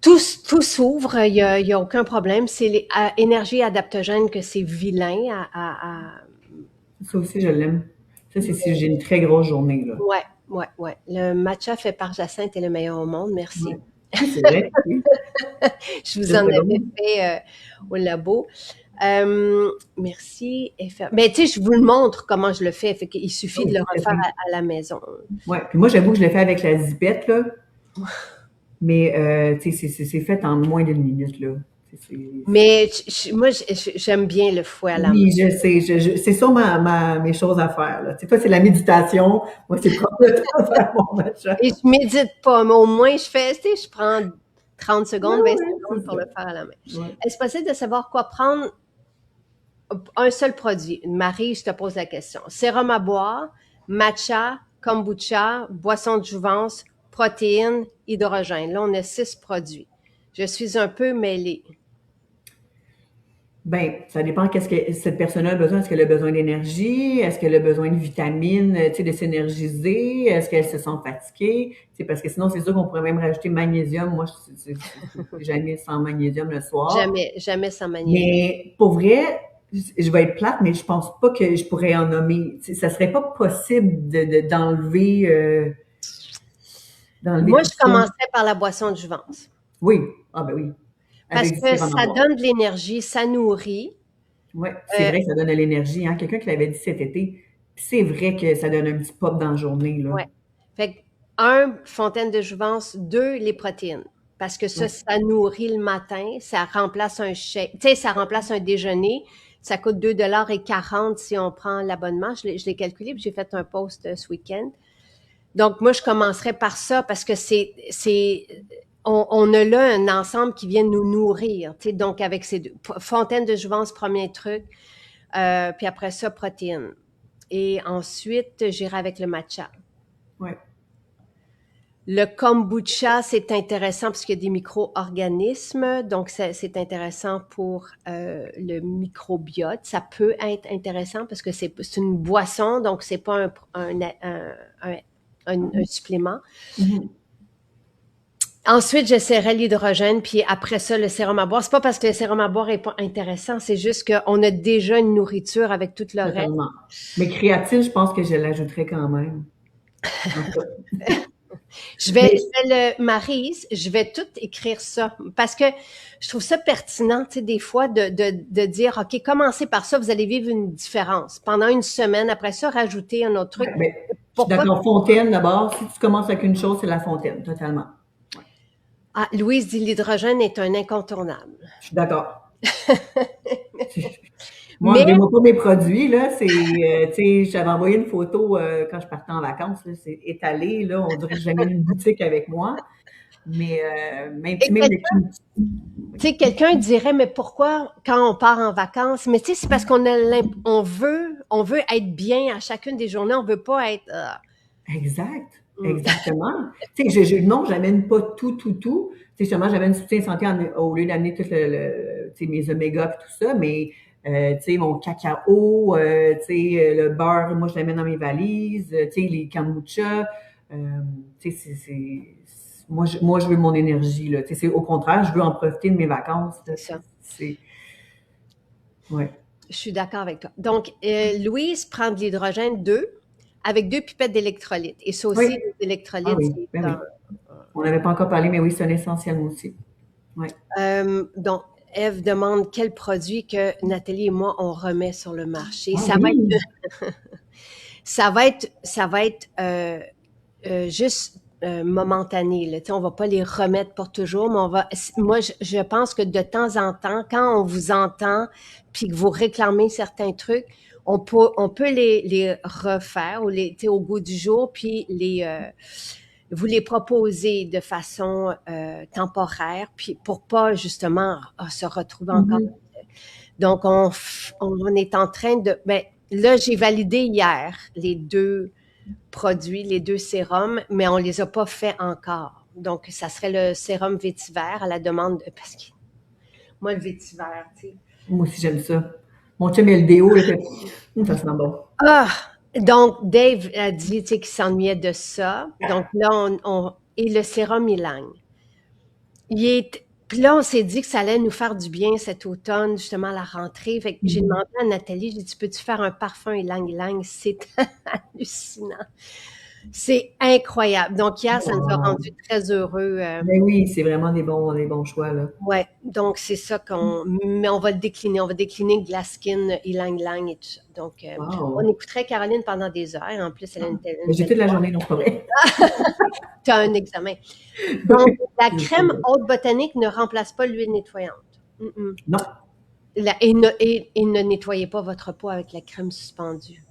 Speaker 1: Tout s'ouvre, il y a aucun problème. C'est les énergies adaptogènes que c'est vilain
Speaker 2: Ça aussi, je l'aime. Ça, c'est si j'ai une très grosse journée. Là.
Speaker 1: Ouais. Le matcha fait par Jacinthe est le meilleur au monde. Merci.
Speaker 2: Ouais. C'est vrai. Oui.
Speaker 1: Je vous en avais fait au labo. Merci. Mais tu sais, je vous le montre comment je le fais. Fait qu'il suffit de le refaire à la maison.
Speaker 2: Oui. Puis moi, j'avoue que je l'ai fait avec la zipette, là. Mais tu sais, c'est fait en moins d'une minute, là.
Speaker 1: Mais moi, j'aime bien le fouet à la main.
Speaker 2: Oui, je sais. C'est ça mes choses à faire. Là. Tu sais, toi, c'est la méditation. Moi, c'est prendre le temps de faire mon matcha.
Speaker 1: Et je médite pas, mais au moins, je prends 30 secondes, 20 secondes pour le faire à la main. Ouais. Est-ce possible de savoir quoi prendre? Un seul produit. Marie, je te pose la question. Sérum à boire, matcha, kombucha, boisson de jouvence, protéines, hydrogène. Là, on a 6 produits. Je suis un peu mêlée.
Speaker 2: Ben, ça dépend qu'est-ce que cette personne-là a besoin. Est-ce qu'elle a besoin d'énergie? Est-ce qu'elle a besoin de vitamines, tu sais, de s'énergiser? Est-ce qu'elle se sent fatiguée? C'est parce que sinon, c'est sûr qu'on pourrait même rajouter magnésium. Moi, c'est jamais sans magnésium le soir.
Speaker 1: Jamais, jamais sans magnésium.
Speaker 2: Mais pour vrai, je vais être plate, mais je pense pas que je pourrais en nommer. Tu sais, ça serait pas possible d'enlever
Speaker 1: Moi,
Speaker 2: tout
Speaker 1: je
Speaker 2: ça.
Speaker 1: commencerais par la boisson de jouvence.
Speaker 2: Oui. Ah ben oui.
Speaker 1: Parce
Speaker 2: Avec du
Speaker 1: que
Speaker 2: sirop
Speaker 1: ça
Speaker 2: d'amande.
Speaker 1: donne de l'énergie, ça nourrit.
Speaker 2: Ouais, c'est
Speaker 1: Euh,
Speaker 2: vrai que ça donne de l'énergie, hein. Quelqu'un qui l'avait dit cet été, puis c'est vrai que ça donne un petit pop dans la journée, là.
Speaker 1: ouais. Fait que, un, fontaine de jouvence, deux, les protéines. Parce que ça,
Speaker 2: Ouais.
Speaker 1: ça nourrit le matin, ça remplace un chèque, tu sais, ça remplace un déjeuner. Ça coûte 2,40 $ si on prend l'abonnement. Je l'ai calculé, puis j'ai fait un post ce week-end. Donc, moi, je commencerais par ça parce que on a là un ensemble qui vient nous nourrir. Tu sais, donc, avec ces deux. Fontaine de jouvence, premier truc. Puis après ça, protéines. Et ensuite, j'irai avec le matcha.
Speaker 2: Ouais.
Speaker 1: Le kombucha, c'est intéressant parce qu'il y a des micro-organismes, donc c'est intéressant pour le microbiote. Ça peut être intéressant parce que c'est une boisson, donc c'est pas un supplément.
Speaker 2: Mhm.
Speaker 1: Ensuite, j'essaierai l'hydrogène, puis après ça, le sérum à boire. C'est pas parce que le sérum à boire est pas intéressant, c'est juste qu'on a déjà une nourriture avec tout le reste.
Speaker 2: Totalement. Mais créatine, je pense que je l'ajouterais quand même. En tout cas.
Speaker 1: Je
Speaker 2: Mais
Speaker 1: vais Maryse, je vais tout écrire ça parce que je trouve ça pertinent, tu sais, des fois de dire, OK, commencez par ça, vous allez vivre une différence. Pendant une semaine, après ça, rajoutez un autre truc.
Speaker 2: ouais, ben, je suis
Speaker 1: Pour pas...
Speaker 2: d'accord. Fontaine, d'abord, si tu commences avec une chose, c'est la fontaine, totalement. Ouais.
Speaker 1: Ah, Louise dit l'hydrogène est un incontournable.
Speaker 2: Je suis d'accord. Moi,
Speaker 1: Mais
Speaker 2: enlevez-moi pas mes produits, là. Tu sais, j'avais envoyé une photo quand je partais en vacances, là. C'est étalé, là. On dirait que j'ai jamais une boutique avec moi. Mais même,
Speaker 1: et
Speaker 2: même les
Speaker 1: tu sais, quelqu'un dirait, mais pourquoi quand on part en vacances? Mais tu sais, c'est parce on veut être bien à chacune des journées, on veut pas être...
Speaker 2: Exact,
Speaker 1: Mm.
Speaker 2: exactement. Tu sais, non, j'amène pas tout, tout, tout. Tu sais, justement, j'amène soutien santé au lieu d'amener tout tu sais, mes oméga et tout ça, mais tu sais, mon cacao, tu sais, le beurre, moi, je l'amène dans mes valises, tu sais, les kombucha, tu sais, moi, je veux mon énergie, là. Tu sais, c'est au contraire, je veux en profiter de mes vacances, là.
Speaker 1: C'est ça.
Speaker 2: Ouais.
Speaker 1: Je suis d'accord avec toi. Donc, Louise prend de l'hydrogène 2 avec 2 pipettes d'électrolytes. Et ça
Speaker 2: Oui.
Speaker 1: aussi, les
Speaker 2: Ah
Speaker 1: électrolytes,
Speaker 2: oui,
Speaker 1: c'est
Speaker 2: ben oui. On n'avait pas encore parlé, mais oui, c'est un essentiel, moi aussi. Ouais.
Speaker 1: donc, Eve demande quel produit que Nathalie et moi, on remet sur le marché.
Speaker 2: Ah oui.
Speaker 1: Ça va être juste momentané. Là. On va pas les remettre pour toujours, mais moi, je pense que de temps en temps, quand on vous entend puis que vous réclamez certains trucs, on peut les refaire ou au goût du jour, puis vous les proposer de façon temporaire, puis pour pas justement se retrouver encore.
Speaker 2: Mhm.
Speaker 1: Donc, on est en train de... Ben, là, j'ai validé hier les 2 produits, les 2 sérums, mais on les a pas fait encore. Donc, ça serait le sérum vétiver à la demande parce que moi, le vétiver, tu sais.
Speaker 2: Moi aussi, j'aime ça. Mon chum, il a le déo, là, ça sent bon.
Speaker 1: Ah! Donc, Dave a dit, tu sais, qu'il s'ennuyait de ça. Donc là, et le sérum ylang. Puis là, on s'est dit que ça allait nous faire du bien cet automne, justement, à la rentrée. Fait que j'ai demandé à Nathalie, j'ai dit, peux-tu faire un parfum ylang ylang? C'est hallucinant. C'est incroyable. Donc, hier, ça nous a
Speaker 2: Wow.
Speaker 1: rendu très heureux.
Speaker 2: Ben oui, c'est vraiment des bons choix, là.
Speaker 1: Ouais. Donc, c'est ça mais on va le décliner. On va décliner Glaskin, Ylang Ylang et tout ça. Donc, on
Speaker 2: Wow.
Speaker 1: écouterait Caroline pendant des heures. En plus, elle a
Speaker 2: Ben,
Speaker 1: une
Speaker 2: j'ai
Speaker 1: belle
Speaker 2: toute la
Speaker 1: voix.
Speaker 2: journée, non, c'est pas vrai.
Speaker 1: Tu as un examen. Donc, la crème haute botanique ne remplace pas l'huile nettoyante. Mm-mm.
Speaker 2: Non.
Speaker 1: Et ne nettoyez pas votre peau avec la crème suspendue.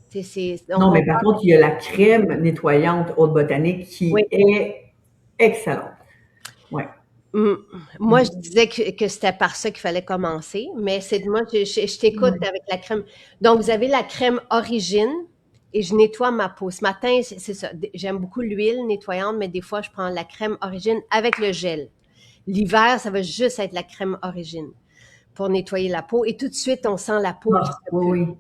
Speaker 2: Non, mais par contre, il y a la crème nettoyante haute botanique qui
Speaker 1: Oui.
Speaker 2: est excellente. Ouais.
Speaker 1: Moi, je disais que c'était par ça qu'il fallait commencer, mais moi, je t'écoute avec la crème. Donc, vous avez la crème Origine, et je nettoie ma peau. Ce matin, c'est ça. J'aime beaucoup l'huile nettoyante, mais des fois, je prends la crème Origine avec le gel. L'hiver, ça va juste être la crème Origine pour nettoyer la peau. Et tout de suite, on sent la peau qui
Speaker 2: Ah,
Speaker 1: se
Speaker 2: oui,
Speaker 1: pulpe.
Speaker 2: oui.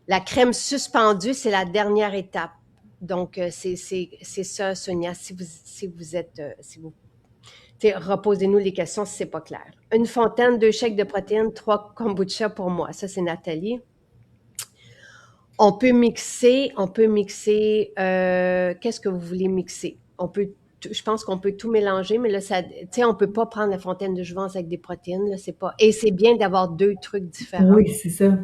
Speaker 1: La crème suspendue, c'est la dernière étape. Donc, c'est ça, Sonia. Si vous êtes, si vous, reposez-nous les questions si c'est pas clair. Une fontaine, 2 shakes de protéines, 3 kombucha pour moi. Ça, c'est Nathalie. On peut mixer, qu'est-ce que vous voulez mixer? Je pense qu'on peut tout mélanger, mais là, on peut pas prendre la fontaine de jouvence avec des protéines, là, c'est pas, et c'est bien d'avoir 2 trucs différents.
Speaker 2: Oui, c'est ça.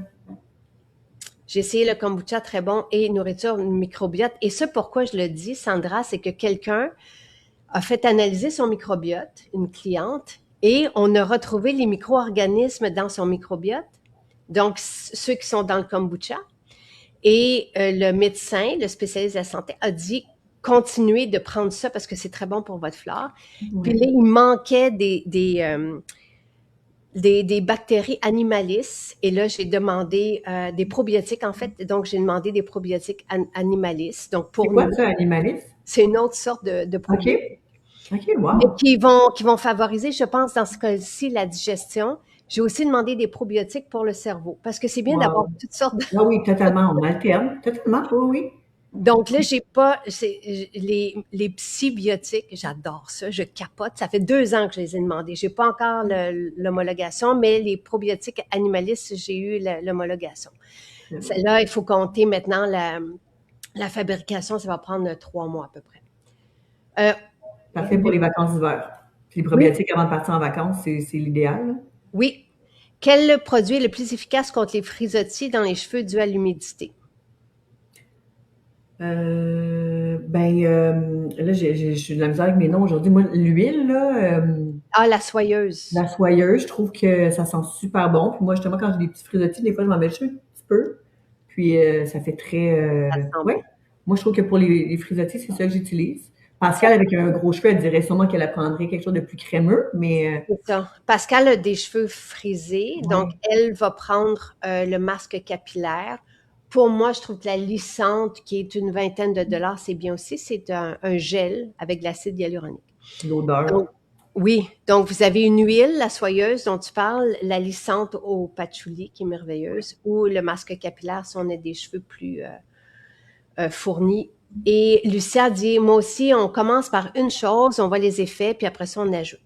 Speaker 1: J'ai essayé le kombucha, très bon, et nourriture microbiote. Et ça, pourquoi je le dis, Sandra, c'est que quelqu'un a fait analyser son microbiote, une cliente, et on a retrouvé les micro-organismes dans son microbiote, donc ceux qui sont dans le kombucha. Et le médecin, le spécialiste de la santé, a dit continuez de prendre ça parce que c'est très bon pour votre flore. Puis là, il manquait des bactéries animalistes. Et là, j'ai demandé des probiotiques, en fait. Donc, j'ai demandé des probiotiques animalistes. Donc,
Speaker 2: C'est
Speaker 1: pour
Speaker 2: quoi
Speaker 1: nous,
Speaker 2: ça, animaliste?
Speaker 1: c'est une autre sorte de
Speaker 2: OK.
Speaker 1: probiotiques.
Speaker 2: OK,
Speaker 1: Et
Speaker 2: wow.
Speaker 1: qui vont favoriser, je pense, dans ce cas-ci, la digestion. J'ai aussi demandé des probiotiques pour le cerveau. Parce que c'est bien d'avoir
Speaker 2: Wow.
Speaker 1: toutes sortes de...
Speaker 2: Ah oui, totalement. On alterne. Totalement, oui,
Speaker 1: Donc là, j'ai pas les psybiotiques, j'adore ça, je capote. Ça fait 2 ans que je les ai demandés. J'ai pas encore l'homologation, mais les probiotiques animalistes, j'ai eu l'homologation.
Speaker 2: oui.
Speaker 1: Celle-là, il faut compter maintenant la fabrication, ça va prendre 3 mois à peu près.
Speaker 2: Parfait pour les vacances d'hiver. Puis les
Speaker 1: Oui,
Speaker 2: probiotiques avant de partir en vacances, c'est l'idéal, là.
Speaker 1: oui. Quel produit est le plus efficace contre les frisottis dans les cheveux dus à l'humidité?
Speaker 2: Là, je suis de la misère avec mes noms aujourd'hui. Moi, l'huile, là,
Speaker 1: Ah, la soyeuse.
Speaker 2: la soyeuse, je trouve que ça sent super bon. Puis moi, justement, quand j'ai des petits frisottis, des fois, je m'en mets juste un petit peu. Puis ça fait très...
Speaker 1: Ça sent
Speaker 2: ouais.
Speaker 1: bon.
Speaker 2: Moi, je trouve que pour les frisottis, c'est ça que j'utilise. Pascal, avec un gros cheveu, elle dirait sûrement qu'elle apprendrait quelque chose de plus crémeux, mais
Speaker 1: C'est ça. Pascal a des cheveux frisés, donc
Speaker 2: ouais.
Speaker 1: elle va prendre le masque capillaire. Pour moi, je trouve que la lissante, qui est une vingtaine de dollars, c'est bien aussi. C'est un gel avec de l'acide hyaluronique.
Speaker 2: L'odeur.
Speaker 1: Donc, oui. Donc, vous avez une huile, la soyeuse dont tu parles, la lissante au patchouli, qui est merveilleuse, ou le masque capillaire si on a des cheveux plus fournis. Et Lucia dit, moi aussi, on commence par une chose, on voit les effets, puis après ça, on ajoute.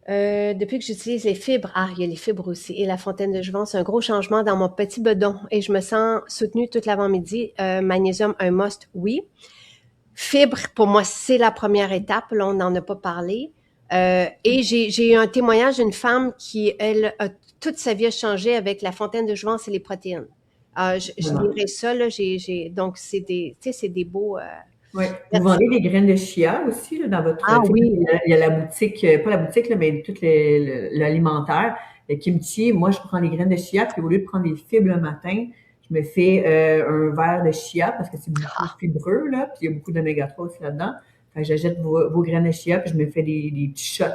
Speaker 1: Depuis que j'utilise les fibres, il y a les fibres aussi, et la fontaine de jouvence, c'est un gros changement dans mon petit bedon et je me sens soutenue toute l'avant-midi. Magnésium, un must, oui. Fibres, pour moi, c'est la première étape. Là, on n'en a pas parlé. Et j'ai eu un témoignage d'une femme qui, elle, a toute sa vie a changé avec la fontaine de jouvence et les protéines. Je
Speaker 2: Vraiment.
Speaker 1: lirai ça, là. Donc, c'est des beaux...
Speaker 2: Oui. Vous
Speaker 1: merci.
Speaker 2: vendez des graines de chia aussi là, dans votre.
Speaker 1: Ah
Speaker 2: Tu sais,
Speaker 1: oui.
Speaker 2: il y a la boutique, pas la boutique, là, mais tout l'alimentaire. Le kimchi, moi, je prends des graines de chia, puis au lieu de prendre des fibres le matin, je me fais un verre de chia parce que c'est beaucoup fibreux, là, puis il y a beaucoup d'oméga 3 aussi là-dedans. Fait que j'achète vos graines de chia, puis je me fais des petits shots.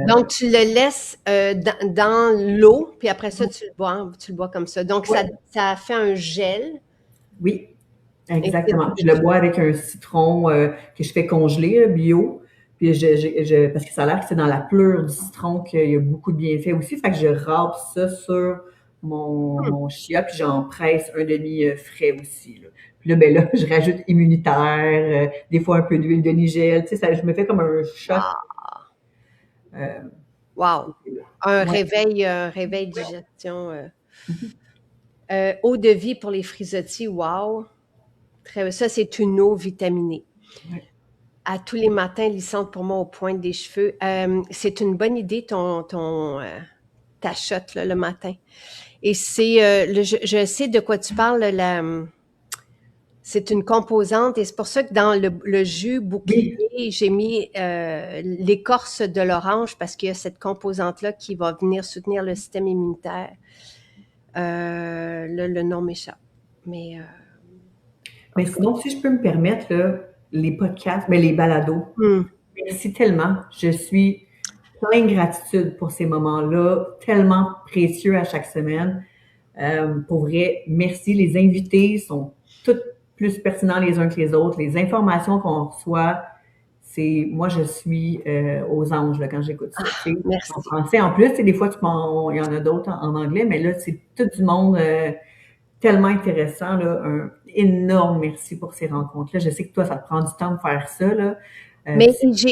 Speaker 1: Donc, tu le laisses dans l'eau, puis après ça, tu le bois comme ça. Donc,
Speaker 2: Ouais.
Speaker 1: ça fait un gel.
Speaker 2: Oui,
Speaker 1: Et c'est
Speaker 2: exactement. Je le
Speaker 1: délicieux.
Speaker 2: bois avec un citron que je fais congeler, là, bio. Puis parce que ça a l'air que c'est dans la pleure du citron qu'il y a beaucoup de bienfaits aussi. Fait que je râpe ça sur mon chia, puis j'en presse un demi frais aussi, là. Puis là, ben là, je rajoute immunitaire, des fois un peu d'huile de nigel. Tu sais, ça, je me fais comme un shot.
Speaker 1: Wow.
Speaker 2: Euh,
Speaker 1: Wow.
Speaker 2: ouais.
Speaker 1: Un réveil digestion.
Speaker 2: Mhm.
Speaker 1: Eau de vie pour les frisottis, wow. Ça, c'est une eau vitaminée.
Speaker 2: Ouais.
Speaker 1: À tous les matins, lissante pour moi aux pointes des cheveux. C'est une bonne idée, ta shot là, le matin. Et je sais de quoi tu parles, c'est une composante et c'est pour ça que dans le jus bouclier,
Speaker 2: Oui,
Speaker 1: j'ai mis l'écorce de l'orange parce qu'il y a cette composante-là qui va venir soutenir le système immunitaire. Le nom m'échappe. Mais en
Speaker 2: mais
Speaker 1: tout cas.
Speaker 2: sinon, si je peux me permettre, là, les podcasts, mais les balados, merci tellement. Je suis plein de gratitude pour ces moments-là, tellement précieux à chaque semaine. Pour vrai, merci. Les invités sont tous plus pertinents les uns que les autres. Les informations qu'on reçoit, moi, je suis aux anges là, quand j'écoute ça. En
Speaker 1: Merci.
Speaker 2: français, en plus, des fois, il y en a d'autres en anglais, mais là, c'est tout du monde tellement intéressant. Là, un énorme merci pour ces rencontres-là. Je sais que toi, ça te prend du temps de faire ça. Là.
Speaker 1: Mais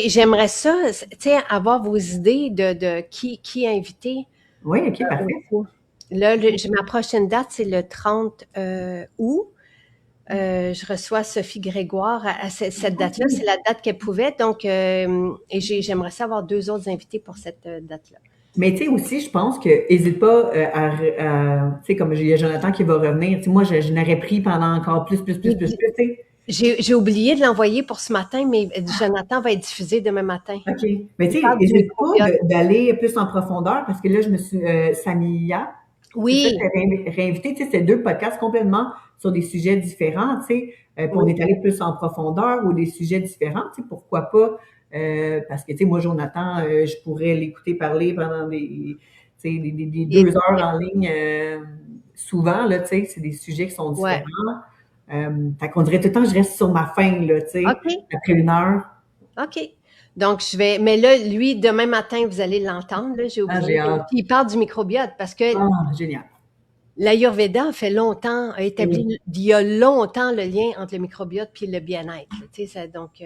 Speaker 1: j'aimerais ça, tu sais, avoir vos idées de qui inviter
Speaker 2: Oui, OK, parfait.
Speaker 1: aussi. Là, ma prochaine date, c'est le 30 août. Je reçois Sophie Grégoire à cette date-là. C'est la date qu'elle pouvait. Donc, et j'aimerais ça avoir 2 autres invités pour cette date-là.
Speaker 2: Mais tu sais aussi, je pense que n'hésite pas tu sais, comme il y a Jonathan qui va revenir. Tu sais, moi, je n'aurais pris pendant encore plus, tu sais.
Speaker 1: J'ai oublié de l'envoyer pour ce matin, mais Jonathan va être diffusé demain matin.
Speaker 2: OK. Mais tu
Speaker 1: Il
Speaker 2: sais,
Speaker 1: parle du
Speaker 2: n'hésite pas
Speaker 1: microbiote.
Speaker 2: d'aller plus en profondeur parce que là, je me suis Samia, c'est ça,
Speaker 1: Oui,
Speaker 2: réinvité. Tu sais, c'était 2 podcasts complètement sur des sujets différents, tu sais. Puis on
Speaker 1: oui,
Speaker 2: est allé plus en profondeur ou des sujets différents, tu sais, pourquoi pas. Parce que, tu sais, moi, Jonathan, je pourrais l'écouter parler pendant tu sais, des
Speaker 1: et-
Speaker 2: 2 heures en ligne souvent, là, tu sais, c'est des sujets qui sont
Speaker 1: ouais.
Speaker 2: différents. Fait qu'on dirait tout le temps, je reste sur ma faim, là, tu sais,
Speaker 1: OK,
Speaker 2: après 1 heure.
Speaker 1: OK. Donc, mais là, lui, demain matin, vous allez l'entendre, là, j'ai
Speaker 2: Ah,
Speaker 1: oublié.
Speaker 2: j'ai hâte.
Speaker 1: Puis il parle du microbiote parce que
Speaker 2: Ah, génial.
Speaker 1: l'Ayurveda a établi
Speaker 2: Oui,
Speaker 1: il y a longtemps le lien entre le microbiote puis le bien-être. Tu sais, donc,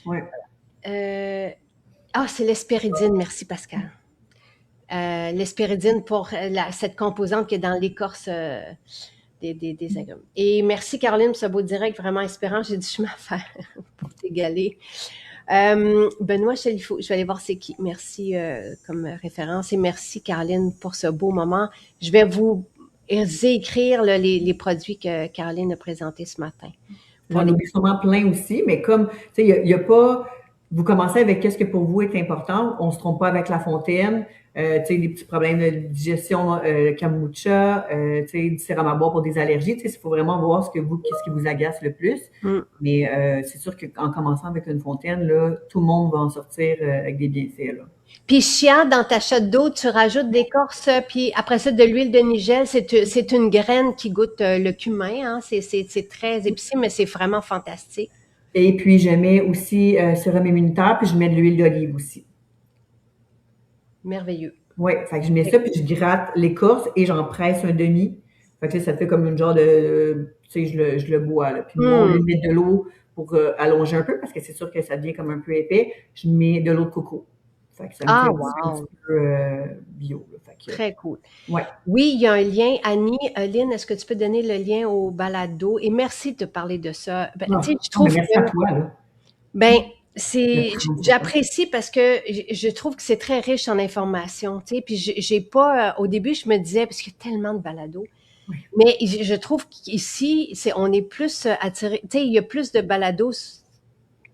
Speaker 2: ouais.
Speaker 1: c'est l'hespéridine. Merci, Pascal. L'hespéridine pour cette composante qui est dans l'écorce des agrumes. Et merci, Caroline, pour ce beau direct vraiment inspirant. J'ai du chemin à faire pour t'égaler. Benoît Chalifou, je vais aller voir c'est qui. Merci comme référence et merci, Caroline, pour ce beau moment. Je vais vous écrire là, les produits que Caroline a présentés ce matin. Pour
Speaker 2: J'en
Speaker 1: les...
Speaker 2: oublie sûrement plein aussi, mais comme, tu sais, il y a pas, vous commencez avec qu'est-ce que pour vous est important. On se trompe pas avec la fontaine. Tu sais, des petits problèmes de digestion, kombucha, tu sais, du sérum à boire pour des allergies. Tu sais, il faut vraiment voir qu'est-ce qui vous agace le plus.
Speaker 1: Mm.
Speaker 2: Mais c'est sûr qu'en commençant avec une fontaine, là, tout le monde va en sortir avec des bienfaits, là.
Speaker 1: Puis chia, dans ta shot d'eau, tu rajoutes de l'écorce, puis après ça, de l'huile de nigel. C'est une graine qui goûte le cumin. Hein? C'est très épicé, mais c'est vraiment fantastique.
Speaker 2: Et puis, je mets aussi sérum immunitaire, puis je mets de l'huile d'olive aussi.
Speaker 1: Merveilleux.
Speaker 2: Oui, fait que je mets ça, puis je gratte l'écorce et j'en presse un demi. Fait que ça fait comme une genre de, tu sais, je le bois, là. Puis moi, au lieu
Speaker 1: Mm.
Speaker 2: de mettre de l'eau pour allonger un peu, parce que c'est sûr que ça devient comme un peu épais, je mets de l'eau de coco. Fait que ça me fait
Speaker 1: Ah,
Speaker 2: aussi un petit
Speaker 1: wow!
Speaker 2: peu bio, là. Fait que,
Speaker 1: Très cool.
Speaker 2: ouais.
Speaker 1: Oui, il y a un lien. Annie, Lynn, est-ce que tu peux donner le lien au balado? Et merci de te parler de ça. Ben, tu sais,
Speaker 2: Ah,
Speaker 1: je
Speaker 2: non, mais
Speaker 1: trouve
Speaker 2: merci
Speaker 1: que,
Speaker 2: à toi, là,
Speaker 1: ben,
Speaker 2: de prendre ce temps.
Speaker 1: j'apprécie parce que je trouve que c'est très riche en informations, tu sais. Puis j'ai pas, au début, je me disais, parce qu'il y a tellement de balados,
Speaker 2: Oui.
Speaker 1: mais je trouve qu'ici, on est plus attiré, tu sais, il y a plus de balados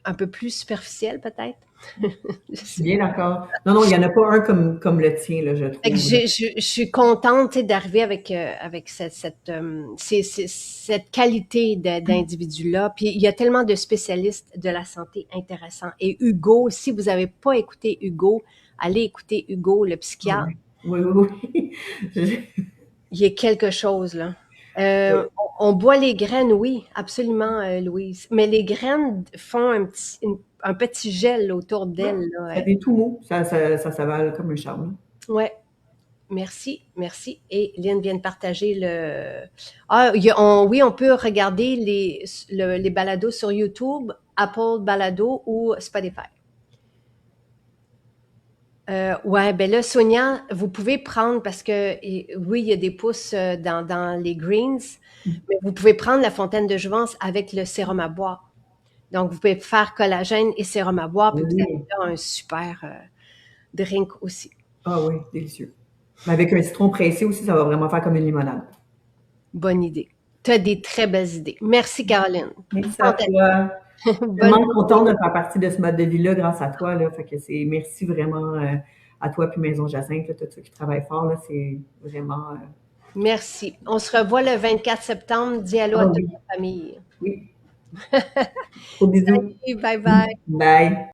Speaker 1: un peu plus superficiels, peut-être. Je
Speaker 2: Je suis
Speaker 1: sais
Speaker 2: bien
Speaker 1: pas.
Speaker 2: d'accord. Non, non, il n'y en a pas un comme le tien, là, je
Speaker 1: Fait que
Speaker 2: trouve, là.
Speaker 1: je suis contente, tu sais, d'arriver avec cette qualité d'individu-là. Puis il y a tellement de spécialistes de la santé intéressants. Et Hugo, si vous n'avez pas écouté Hugo, allez écouter Hugo, le
Speaker 2: Ah
Speaker 1: psychiatre.
Speaker 2: oui, oui, oui, oui.
Speaker 1: Il y a quelque chose, là. On boit les graines, oui, absolument, Louise. Mais les graines font un petit gel autour
Speaker 2: Ouais,
Speaker 1: d'elles,
Speaker 2: ça
Speaker 1: là.
Speaker 2: devient tout mou. Ça s'avale comme un charme.
Speaker 1: Ouais. Merci, merci. Et Lynn vient de partager oui, on peut regarder les balados sur YouTube, Apple Balado ou Spotify. Ouais, ben là, Sonia, vous pouvez prendre parce que oui, il y a des pousses dans les greens, mais vous pouvez prendre la fontaine de jouvence avec le sérum à boire. Donc, vous pouvez faire collagène et sérum à boire, puis vous avez
Speaker 2: Oui.
Speaker 1: là un super drink aussi.
Speaker 2: Ah oui, délicieux. Mais avec un citron pressé aussi, ça va vraiment faire comme une limonade.
Speaker 1: Bonne idée. Tu as des très belles idées. Merci, Caroline.
Speaker 2: Merci à
Speaker 1: Fantastique.
Speaker 2: toi.
Speaker 1: Bonne
Speaker 2: Tellement contente
Speaker 1: journée.
Speaker 2: de faire partie de ce mode de vie-là grâce à toi, là. Fait que merci vraiment à toi puis Maison Jacinthe, là, tous ceux qui travaillent fort, là. C'est vraiment,
Speaker 1: Merci. On se revoit le 24 septembre. Dis allô à
Speaker 2: ah
Speaker 1: toute
Speaker 2: oui,
Speaker 1: la famille.
Speaker 2: oui. Gros bisous.
Speaker 1: Salut, bye bye.
Speaker 2: Bye.